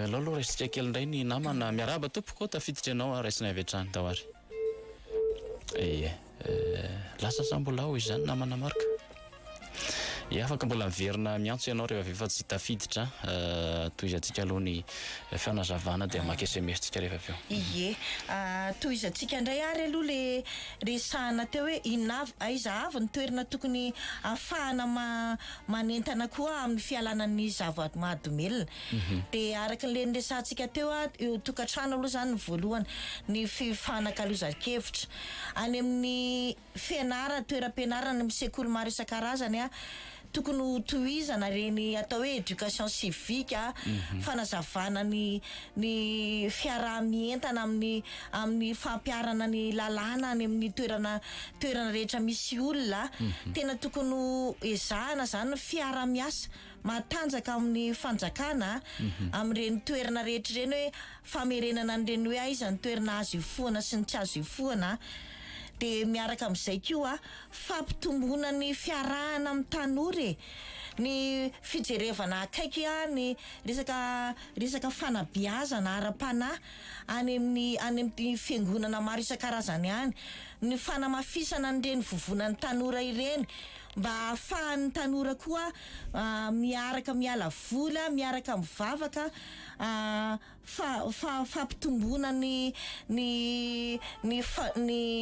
Aloha raisitsika kely indray ny namana miaraba tompoko tafiditra ianao raisina avy hatrany tao ary. Lasa sa mbola ao izy zany namana marika. Afaka mbola miverina miantso ianao rehefa efa tsy tafiditra tohizantsika aloha ny fanazavana dia maka SMS tsika rehefa avy eo. Ie, tohizantsika indray ary aloha le resahana teo hoe aiza avy ny toerana tokony ahafahana manentana koa amin'ny fialanan'ny zava-mahadomelona. Dia araka le niresahantsika teo eo tokantrano aloha zany ny voalohany ny fifanankalozan-kevitra any amin'ny toeram-pianarana amin'ny sekoly maro isan-karazany tokony ho tohizana reny atao hoe éducation civique fanazavana ny fiarah-mientana amin'ny fampiarana ny lalàna any amin'ny toerana rehetra misy olona. Tena tokony ho ezahana zany fiarah-miasa matanjaka amin'ny fanjakana amin'ireny toerana rehetra ireny hoe famerenana an'ireny hoe aiza ny toerana azo ifohana sy ny tsy azo ifohana. Dia miaraka amin'izay koa fampitomboana ny fiarahana amin'ny tanora ny fijerevana akaiky ny resaka fanabeazana ara-panahy any amin'ny fiangonana maro isan-karazany any, ny fanamafisana n'ireny vovonan'ny tanora ireny mba ahafahan'ny tanora koa miaraka miala vola, miaraka mivavaka, fampitomboana ny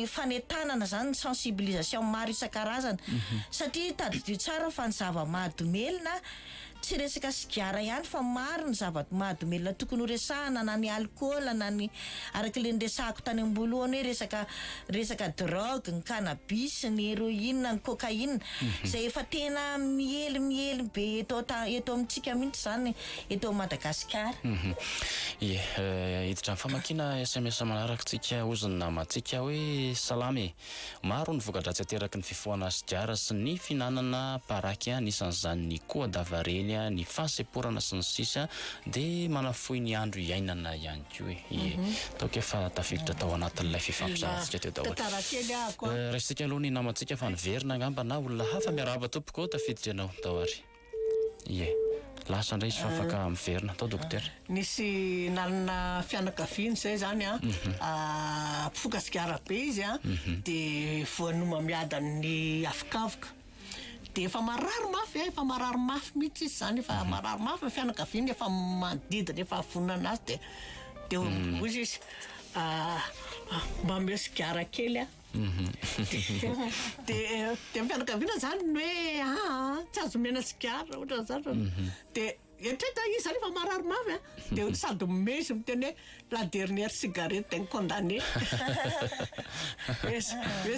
fanentanana zany, ny sensibilisation maro isan-karazana. Satria tadidio tsara fa ny zava-mahadomelina tsy resaka sigara ihany fa maro ny zava-mahadomelina tokony ho resahana, na ny alcool, na ny araka le resahako tany ambolohany hoe resaka drogue, ny cannabis, ny héroïne, ny cocaïne, zay efa tena miely be eto amintsika mihitsy zany eto Madagasikara. Ie, hiditra amin'ny famakiana SMS manarakatsika oziny namatsika hoe salamy, maro ny voka-dratsy ateraky ny fifohana sigara sy ny finanana paraky, anisan'izany ny koa davareny, ny fahaseporana sy ny sisa, dia manafoy ny andro iainana ihany koa e. Ie, taoko efa tafiditra tao anatin'ilay fifampizahantsika teo daholo. Tantara kely ako. Raisitsika aloha ny namantsika fa niverina angamba na olona hafa miarahaba tompoko tafiditra ianao tao ary. Ie, lasa indray izy fa afaka miverina tao dokotera. Nisy nalina fianakaviany zay zany mpifoka sigara be izy dia voanoma miada ny afokavoka. Dia efa marary mafy mihitsy izy zany, efa marary mafy ny fianakaviany, efa manodidina, efa avonana azy dia ozy izy mba meo sigara kely dia fianakaviana zany hoe tsy azo mena sigara ohatra zany. Dia etreta izy zany efa marary mafy dia sady mezy miteny hoe la dernière cigarette tegna condamné. Hoe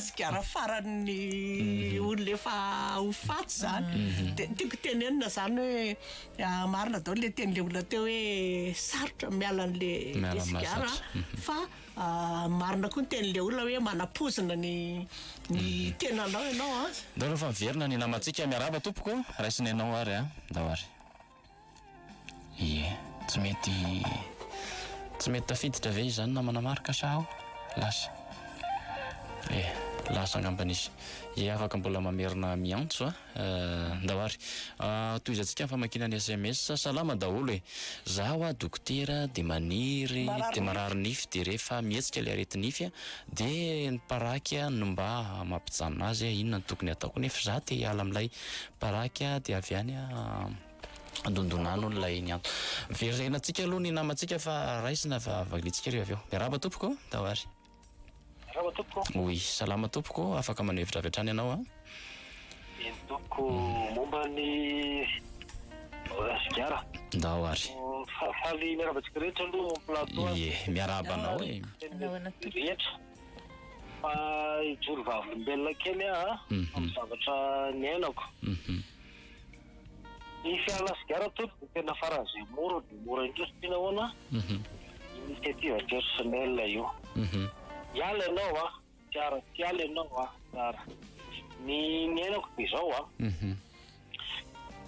sigara faran'ny olona efa ho faty zany. Dia tiako tenenina zany hoe marina daholo le ten'le olona teo hoe sarotra miala an'le sigara, fa marina koa ny ten'le olona hoe manapozina ny tenanao ianao. Daholo fa miverina ny namantsika miarahaba tompoko, raisiny ianao ary daholo. Ie, tsy mety tafiditra ve izany namana marika sa ao? Lasa. Lasa angamban'izy. Ie, afaka mbola mamerina miantso ndawary. Toizantsika ny famakiana ny SMS, salama daholo e. Zaho dokotera de maniry de marary nify de rehefa mihetsika le areti-nify de ny paraky no mba mampijanona azy inona ny tokony ataoko, nefa za te hiala amin'ilay paraky de avy any andondonano n'ilay ny anto. Verenantsika aloha ny namantsika fa raisina fa vaglitsika ry avy eo. Miarahaba tompoko daholo. Miarahaba tompoko. Oui, salama tompoko, afaka manevitra avy hatrany ianao Tompoko momba ny sigara. Daholo. Faly miarabantsika rehetra aloha plateau. Ie, miarahaba anao e. Rehetra. Fa ijoro vavolombelona kely amin'ny zavatra ny ainako. Ny fiala sigara tompoko tena faran'izay mora indrosy nahoana initiative personnelle io. Iala ianao tiara tiala ianao tsara. Ny ainako be izao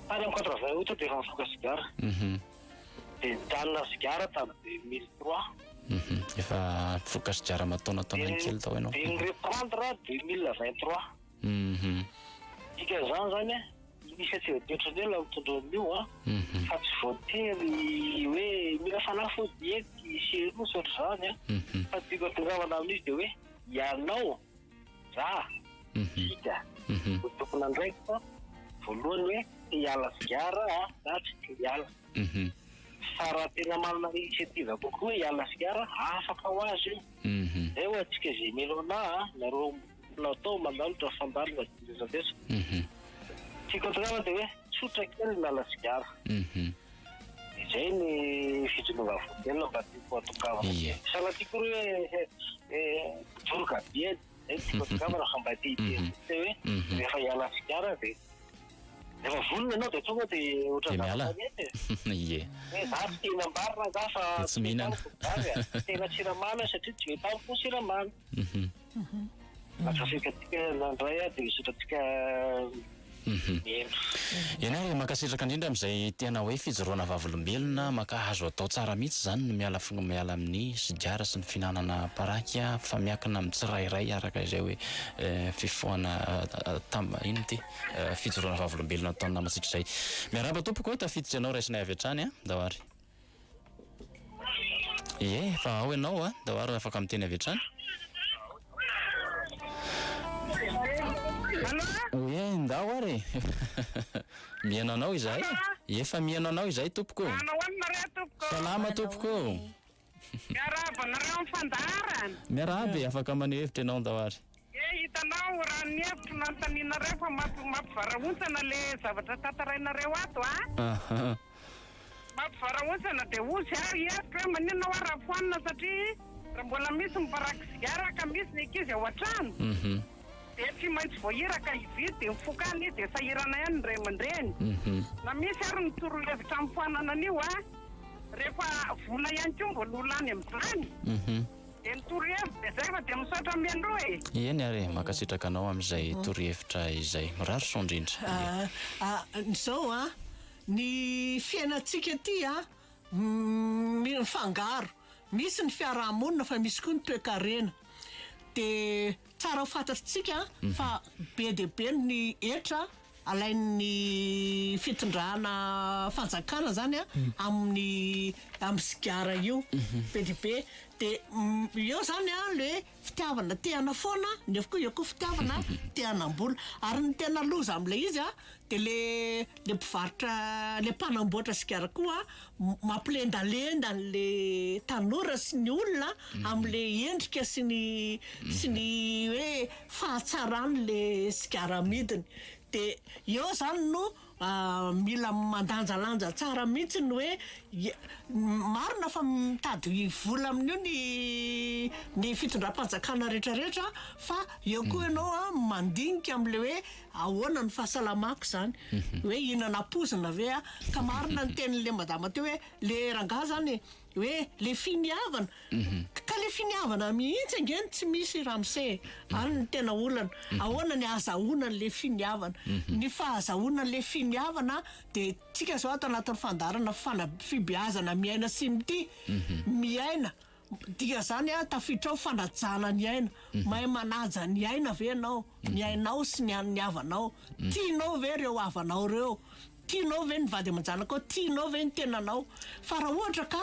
any amin'ny 80 août dia efa mifoka sigara. Dia nitanina sigara tamin'ny 2003. Efa mifoka sigara mataonataona kely tao ianao. Dia ny reprendre 2023. Ika zany initiative personnelle mitondra amin'io fa tsy voatery hoe mila fanafo diety seroa sotro zany fa tiako atongavana amin'izy dia hoe ianao za sika tokony andraiky fa voalohany hoe te hiala sigara na tsy te hiala. Fa raha tena manana initiative kokoa hiala sigara afaka ho azy io. Zay hoe atsika zay melona nareo natao mandalotra fandarina dezadesa. Tiako atongavana dia hoe tsotra kely miala sigara. Izay ny fijorovam-volombelona mba tiako atongavana. Sahala tiako hoe joroka be zay tiako atongavana fa mba te hoe rehefa hiala sigara dia rehefa volona ianao dia tonga dia ohatra zavatra Ie. za tsy tena ambarina za fa tsy mihinana. tena siramamy satria tsy hoetamiko siramamy. Atrafikasika nandray dia isotratsika Ianao makasitraka indrindra amin'izay tena hoe fijoroana vavolombelona, makahazo atao tsara mihitsy zany ny miala amin'ny sigara sy ny finanana paraky fa miakina amin'ny tsirairay araka izay hoe fifohana ino ty fijoroana vavolombelona ataony namantsika izay. Miarahaba tompoko tafiditra ianao raisinay avy hatrany daholo. Ie, fa ao ianao daholo afaka miteny avy hatrany. Oui, Ndao ary mihaino anao izay efa mihaino anao izay tompoko Manao ahoana re tompoko? salama tompoko Miarahaba nareo mifandaharana. miarahabe afaka maneho hevitra ianao ndao ary Hitanao raha ny hevitro nanontanianareo fa mampivarahontsana le zavatra tantarainareo ato aha mampivarahontsana dia ozy ary hevitra hoe maninona ho raha foanina satria raha mbola misy mibaraka sigara ka misy ny ankizy ao an-trano dia tsy maintsy voahiraka ividy dia mifokany dia sahirana ihany ny ray aman-dreny na misy ary nitoro hevitra amin'ny foanana an'io rehefa vola ihany koa mbola olany amin'izany dia nitoro hevitra dia zay fa dia misaotra miandro eny ary makasitraka anao amin'izay torohevitra izay mirary sondrindra Zao ny fiainantsika ty mifangaro misy ny fiarahamonina fa misy koa ny toe-karena de tsara ho fantatritsika fa be de be ny etra alain'ny fitondrana fanjakana zany amin'ny sigara io be de be de eo zany le fitiavana tehana foana nefa koa eo koa fitiavana tehanam-bola ary ny tena loza am'le izy de le mpivarotra le mpanamboatra sigara koa mampilendalenda le tanora sy ny olona am'le endrika sy ny hoe fahatsarany le sigara amidiny de eo zany no mila mandanjalanja tsara mihitsy ny hoe marina fa mitady vola amin'io ny fitondram-panjakana rehetrarehetra fa eo koa ianao mandinika am'le hoe ahoana ny fahasalamako zany hoe inana pozina ve ka marina ny tenin'le madama teo hoe le rangahy zany hoe le finiavana ka le finiavana mihitsy angeny tsy misy ramse ary ny tena olana ahoana ny azahoana le finiavana ny fahazahoana le finiavana de tsika zao ato anatin'ny fandarana fibeazana miaina simity miaina dia zany tafiditra ao fanajana ny aina mahay manaja ny aina ve anao ny ainao sy ny havanao tianao ve reo havanao reo tianao ve ny vady aman-janako tianao ve ny tenanao fa raha ohatra ka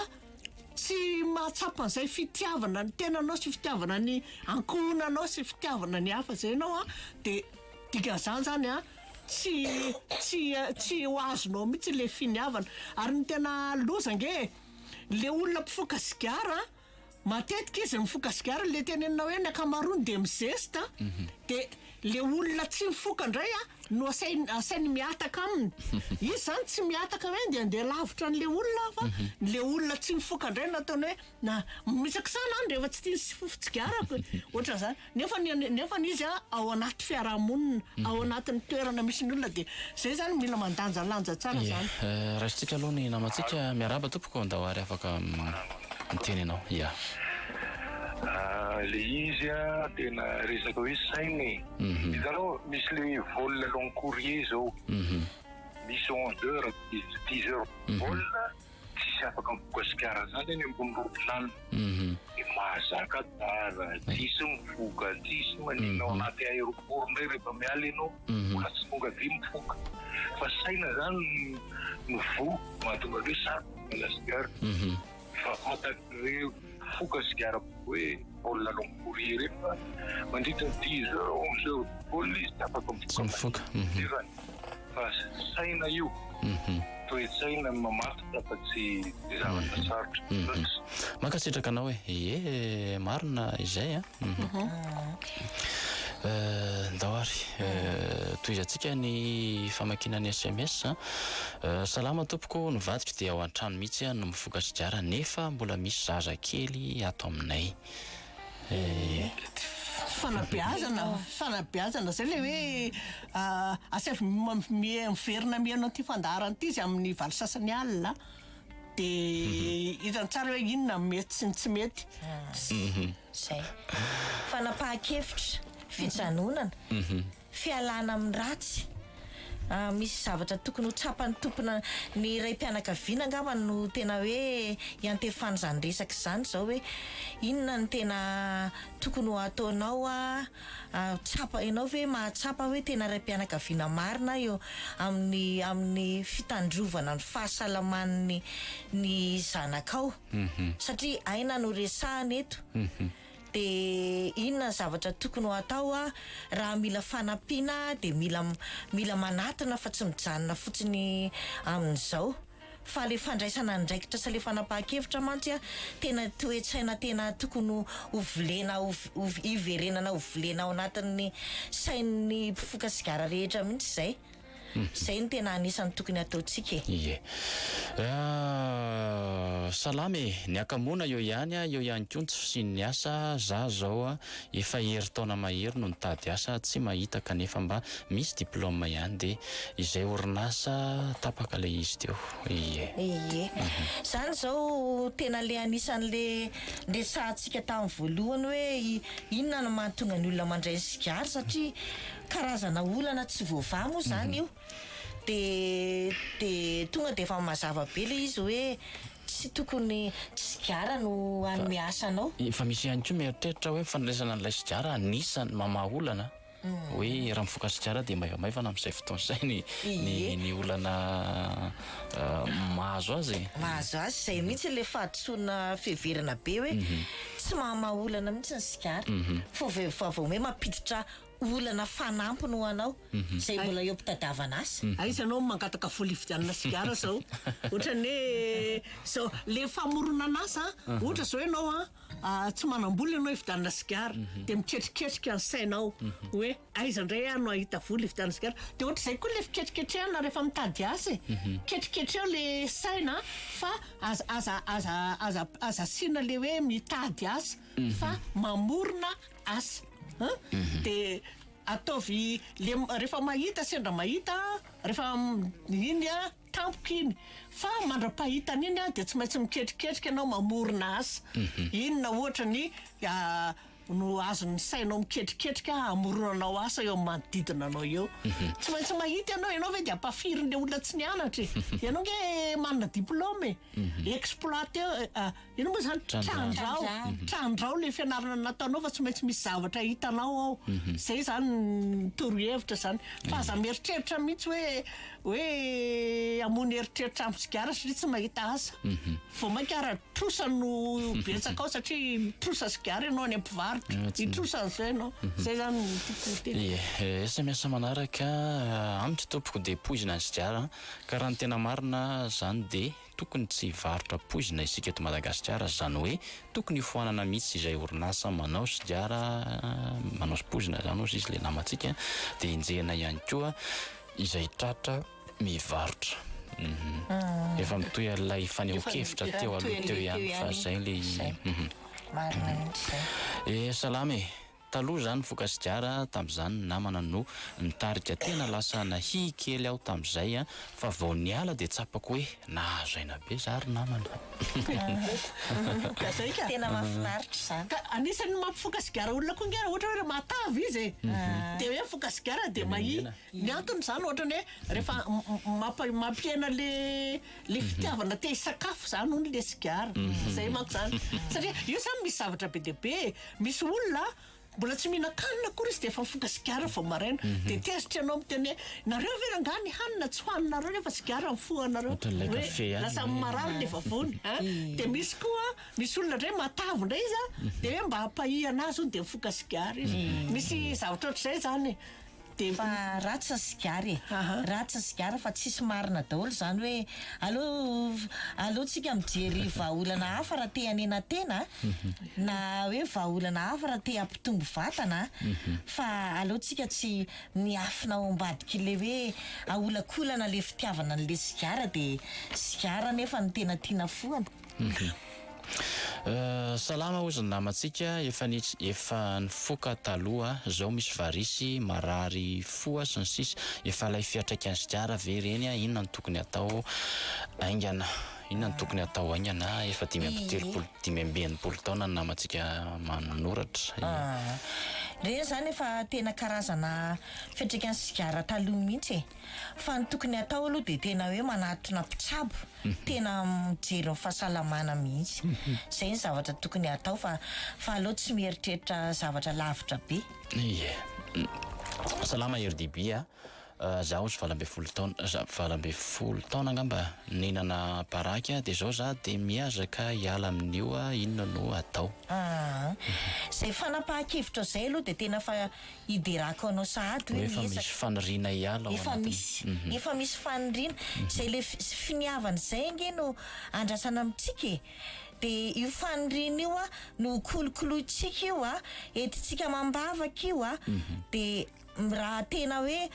tsy mahatsapa an'izay fitiavana ny tenanao sy fitiavana ny ankohonanao sy fitiavana ny hafa zay ianao de dikan'izany tsy ho azonao mihitsy le finiavana ary ny tena lozange le olona mpifoka sigara matetika izy mifoka sigara le tenenina hoe ny akamaroany de mizesta de le olona tsy mifoka indray no asainy miataka aminy izy zany tsy miataka hoe de andeha lavitra n'le olona fa le olona tsy mifoka indray nataony hoe na misakisana any rehefa tsy tia sigara ohatra zany nefa izy ao anaty fiarahamonina ao anatin'ny toerana misy ny olona de zay zany mila mandanjalanja tsara zany raisitsika aloha ny namantsika miaraba tompoko ndao ary afaka miteny anao le izy tena resaka hoe sainy hitanao misy le vol long courrier zao misy 11 heures 10 heures vol tsisy afaka mifoka sigara zany any ambony roplano de mahazaka dara tsisy mifoka tsisy maninao anaty aéroport ndray rehefa miala ianao mbola tsy tonga de mifoka fa saina zany no vo mahatonga hoe sarotra la sigara fa fantatr'ireo foka sigara hoe baolina long courrier rehefa mandritra 10 heures 11 heures baolina izy afaka mifoka fa saina io toe-tsaina mamatotra fa tsy zavatra sarotra mankasitraka anao hoe marina izay ndao ary toizantsika ny famakinany SMS salama tompoko nivadika dia ao an-trano mihitsy no mifoka sigara nefa mbola misy zaza kely ato aminay fanabeazana zay le hoe asavy miverina mianao ty fandaharana ty izy amin'ny valo sasany alina de hitany tsara hoe inona mety sy ny tsy mety zay fanapahan-kevitra fijanonana fialana amin'ny ratsy misy zavatra tokony ho tsapany tompona ny ray mpianakaviana angamba no tena hoe iantefany zany resaka zany zao hoe inona ny tena tokony ho ataonao tsapa ianao hoe mahatsapa hoe tena ray mpianakaviana marina eo amin'ny fitandrovana ny fahasalaman'ny ny zanakao satria aina no resahana eto de inona zavatra tokony ho atao a raha mila fanampiana de mila manatona fa tsy mijanona fotsiny amin'izao fa le fandraisana ndraikitra sy le fanapahan-kevitra mantsy a tena toetsaina tena tokony hovolena iverenana hovolena ao anatin'ny sain'ny mpifoka sigara rehetra mihitsy zay zay ny tena anisany tokony ataotsika ie salamy ny akamoana eo ihany a eo ihany koa ny tsy fisin'ny asa za zao a efa hery taona mahery no nitady asa tsy mahita kanefa mba misy diplôme ihany de izay orinasa tapaka le izy teo ie zany zao tena le anisan'le resahantsika tamin'ny voalohany hoe inona no mahatonga ny olona mandray ny sigara satria karazana olana tsy voava moa zany io de tonga de efa mazava be le izy hoe tsy tokony sigara no anome asanao fa misy ihany koa mieritreritra hoe fandraisana n'ilay sigara anisany mamaolana hoe raha mifoka sigara de maivamaivana amin'izay fotoana izay ny olana mahazo azy zay mihitsy le fahadisoana fiheverana be hoe tsy mahamaolana mihitsy ny sigara fa vao hoe mampiditra olana fanampy no anao zay mbola eo mpitadiavana asa aizy anao mangataka vola ividianana sigara zao ohatrany hoe zao le famoronan'asa ohatra zao ianao tsy manam-bola ianao ividianana sigara de miketriketrika ny sainao hoe aiza indray ano ahita vola ividianana sigara de ohatra zay koa le fiketriketrehana rehefa mitady asa ketriketreo le saina fa aza sina le hoe mitady asa fa mamorona asa de ataovy le rehefa mahita sendra mahita rehefa iny a tampoka iny fa mandra-pahitana iny a de tsy maintsy miketriketrika ianao mamorona asa inona ohatra ny no azony sainao miketriketrika amoronanao asa eo manodidina anao eo tsy maintsy mahita ianao ve de ampafirin'le olona tsy nianatra ianao nge manana diplôme exploiter ino moa zany trandrao le fianarana nataonao fa tsy maintsy misy zavatra hitanao ao zay zany torohevitra zany fa aza mieritreritra mihitsy hoe amony eritreritra amin'ny sigara satria tsy mahita asa vao maikara trosa no betsaka ao satria trosa sigara ianao any ampivaritra itrosan'izay ianao zay zany samiasa manaraka amitsy tompoko de poizina ny sigara ka raha ny tena marina zany de tokony tsy varotra poizina isika eto Madagasikara zany hoe tokony foanana mihitsy izay orinasa manao sigara manao poizina zany ozy izy le namantsika de injehana ihany koa izay tratra mivarotra efa mitoy alay faneho-kevitra teo aloha teo ihany fa zay le salamy taloha zany foka sigara tamin'izany namana no nitarika tena lasa nahi kely aho tamin'izay fa vao niala de tsapako hoe nahazo aina be zary namana tena mahafinaritra zany ka anisany mampifoka sigara olona koa ngara ohatra hoe matavy izy de hoe foka sigara de mahi ny antony zany ohatrany hoe rehefa mampiena le fitiavana te sakafo zany hono le sigara zay manko zany satria io zany misy zavatra be deaibe misy olona mbola tsy mihinan-kanina kory izy de efa mifoka sigara vao maraina de tezitra ianao miteny hoe nareo ve rangaha ny hanina tsy hohaninareo nefa sigara mifohanareo hoe lasa marary le vavony de misy koa misy olona ndray matavy ndray izy de hoe mba hampahia anazy ony de mifoka sigara izy misy zavatra ohatr'izay zany fa ratsy ny sigara ratsy ny sigara fa tsisy marina daholo zany hoe alohatsika mijery vahaolana hafa raha te hanena tena na hoe vahaolana hafa raha te hampitombo vatana fa alohatsika tsy miafina ao ambadiky le hoe aolakolana le fitiavana n'le sigara de sigara nefa ny tena tiana foana salama ozy ny namantsika efa nifoka taloha zao misy varisy marary foa sy ny sisy efa lay fiatraika ny sigara ve reny inona ny tokony atao aingana inona ny tokony atao aingana efa 5 taona ny namantsika manoratra reny zany efa tena karazana fiatraika ny sigara taloha mihitsy fa ny tokony atao aloha de tena hoe manatona mpitsabo tena mijery ny fahasalamana mihitsy zay ny zavatra tokony atao fa aloha tsy mieritreritra zavatra lavitra be salama RDB zaho ozy valambe folo taona angamba ninana paraky dia zao za dia miazaka hiala amin'io inona no atao. Zay fanapahan-kevitra zay aloha dia tena fa hiderako anao sahady hoe efa misy faniriana hiala efa misy faniriana zay le finiavana zay nge no andrasana amintsika dia io faniriana io no kolokoloitsika io entintsika mambavaka io dia raha tena hoe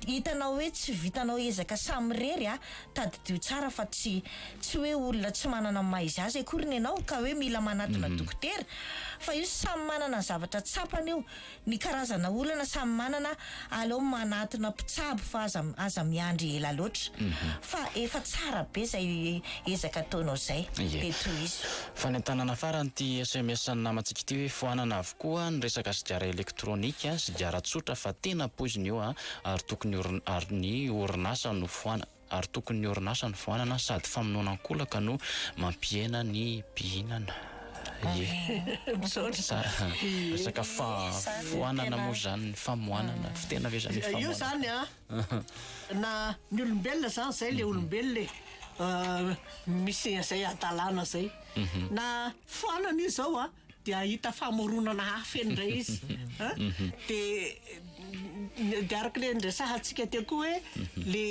hitanao hoe tsy vitanao ezaka samirery tadidio tsara fa tsy hoe olona tsy manana maizy azy akoriny ianao ka hoe mila manatona dokotera fa io samy manana zavatra tsapany io ny karazana olana samy manana aleo manatona mpitsabo fa aza miandry ela loatra fa efa tsara be zay ezaka ataonao zay dia toy izy fa ny antanana farany ty SMS ny namantsika ty hoe foanana avokoa ny resaka sigara elektronika sigara tsotra fa tena poiziny io ary tokony ary ny orinasa no foana ary tokony ny orinasa no foanana sady famonoanan-kolaka no mampiena ny mpihinana. Resaka foanana moa zany ny famoanana fitena ve zany io zany na ny olombelona zany zay le olombelona misy zay adalana zay na foanana io zao dia hita famoronana hafa indray izy dia araka le ndrasahantsika teo koa hoe le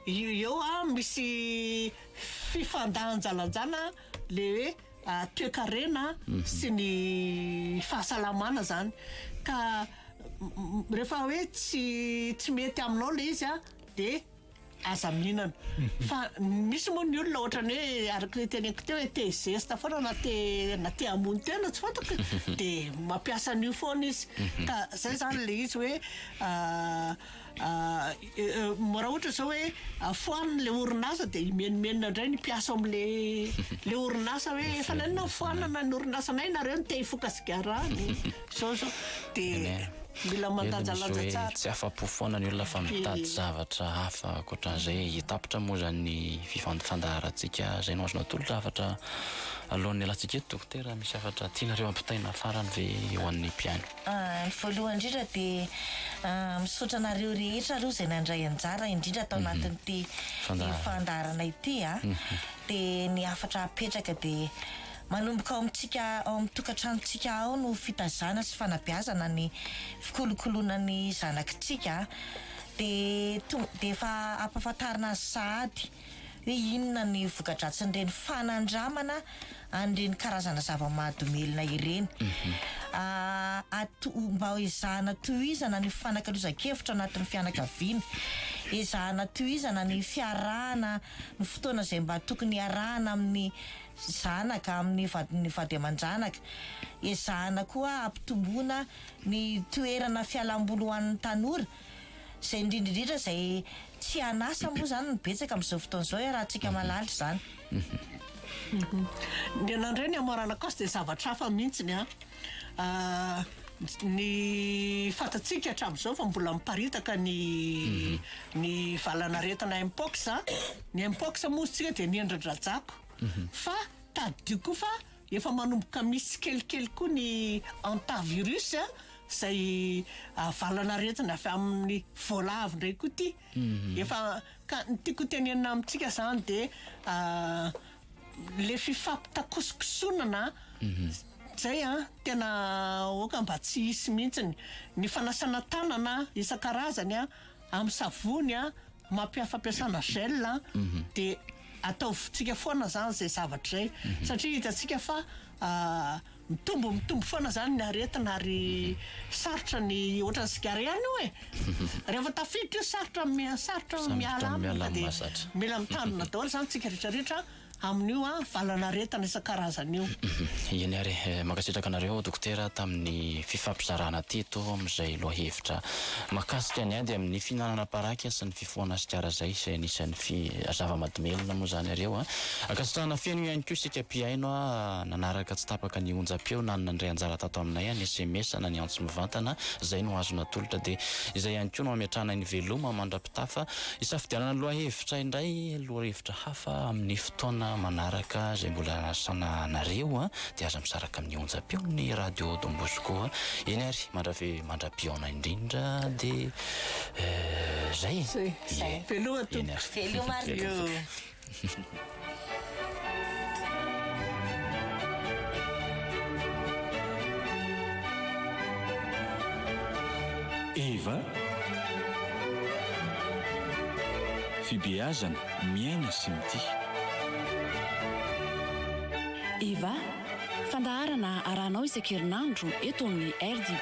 eo misy fifandahanjalanjana le hoe toe-karena sy ny fahasalamana zany ka rehefa hoe tsy mety aminao le izy dia aza mihinana fa misy moa ny olona ohatrany hoe araka le teneko teo hoe te zesta foana na te hamony tena tsy fantako dia mampiasa an'io foana izy ka zay zany le izy hoe mora ohatra zao hoe foaniny le orinasa dia imenimenina indray ny mpiasa am'le orinasa hoe efa nanina foanana ny orinasa nay nareo ny te hifoka sigara zao dia mila mandanjalanja tsara tsy afa-po foana ny olona fa mitady zavatra hafa akoatran'izay hitapitra moa zany ny fifandaharantsika zay no azona tolotra hafatra alohan'ny alantsika eto dokotera misy afatra tianareo ampitaina farany ve eo an'ny mpiaino. Ny voalohany indrindra dia misaotra anareo rehetra aloha zay nandray anjara indrindra tao anatin'ity fandaharana ity dia ny afatra apetraka dia manomboka ao amintsika ao amin'ny tokantranontsika ao no fitazana sy fanabeazana ny fikolokolona zanakitsika dia efa ampahafantarina azy sahady hoe inona ny vokadratsin'ireny fanandramana an'ireny karazana zava-mahadomelina ireny mba ezahana tohizana ny fanankalozan-kevitra anatin'ny fianakaviana ezahana tohizana ny fiarahana ny fotoana izay mba tokony hiarahana amin'ny zanaka amin'ny vady aman-janaka ezahana koa ampitomboana ny toerana fialam-boly ho an'ny tanora zay indrindraindrindra zay tsy anasa moa zany ny betsaka amin'izao fotoana izao raha tsika malalitra zany ny anandray ny amarana kosa dia zavatra hafa mihitsiny ny fatatsika hatramin'izao fa mbola miparitaka ny valanaretina mpox ny mpox moa tsika dia niendran-drajako fa tadidio koa fa efa manomboka misy kelikely koa ny antavirus zay valanaretina avy amin'ny voalavo indray koa ty efa ka tiako tenenina amintsika zany dia le fifampitakosokosonana zay tena oka mba tsy hisy mihitsiny ny fanasana tanana isan-karazany amin'ny savony mampiafampiasana gel dia ataovitsika foana zany zay zavatra zay satria hitatsika fa mitombo foana zany ny aretina ary sarotra ny ohatra ny sigara ihany io rehefa tafiditra io sarotra miala amina dia mila mitandrina daholo zany tsika rehetrarehetra amin'io valanaretina isan-karazany io eny ary mankasitraka anareo dokotera tamin'ny fifampizarana teto amin'izay loha hevitra mahakasika ny ady amin'ny fihinanana paraky sy ny fifohana sigara zay izay anisan'ny zava-mahadomelina moa zany areo akasitrahana feno ihany koa sika mpiaino nanaraka tsy tapaka ny onjam-peo na nandray anjara tato aminay ny SMS na ny antso mivantana zay no azona tolotra dia izay ihany koa no ametrahana ny veloma mandrapitafa isafidianana loha hevitra indray loha hevitra hafa amin'ny fotoana fotoana manaraka zay mbola nasana anareo dia aza misaraka amin'ny onjam-peo ny radio Don Bosco eny ary mandra-piona indrindra dia zay veloha to Veloma io. Eva fibeazana miaina sy mity. Eva fandaharana arahanao isan-kerinandro eto amin'ny RDB.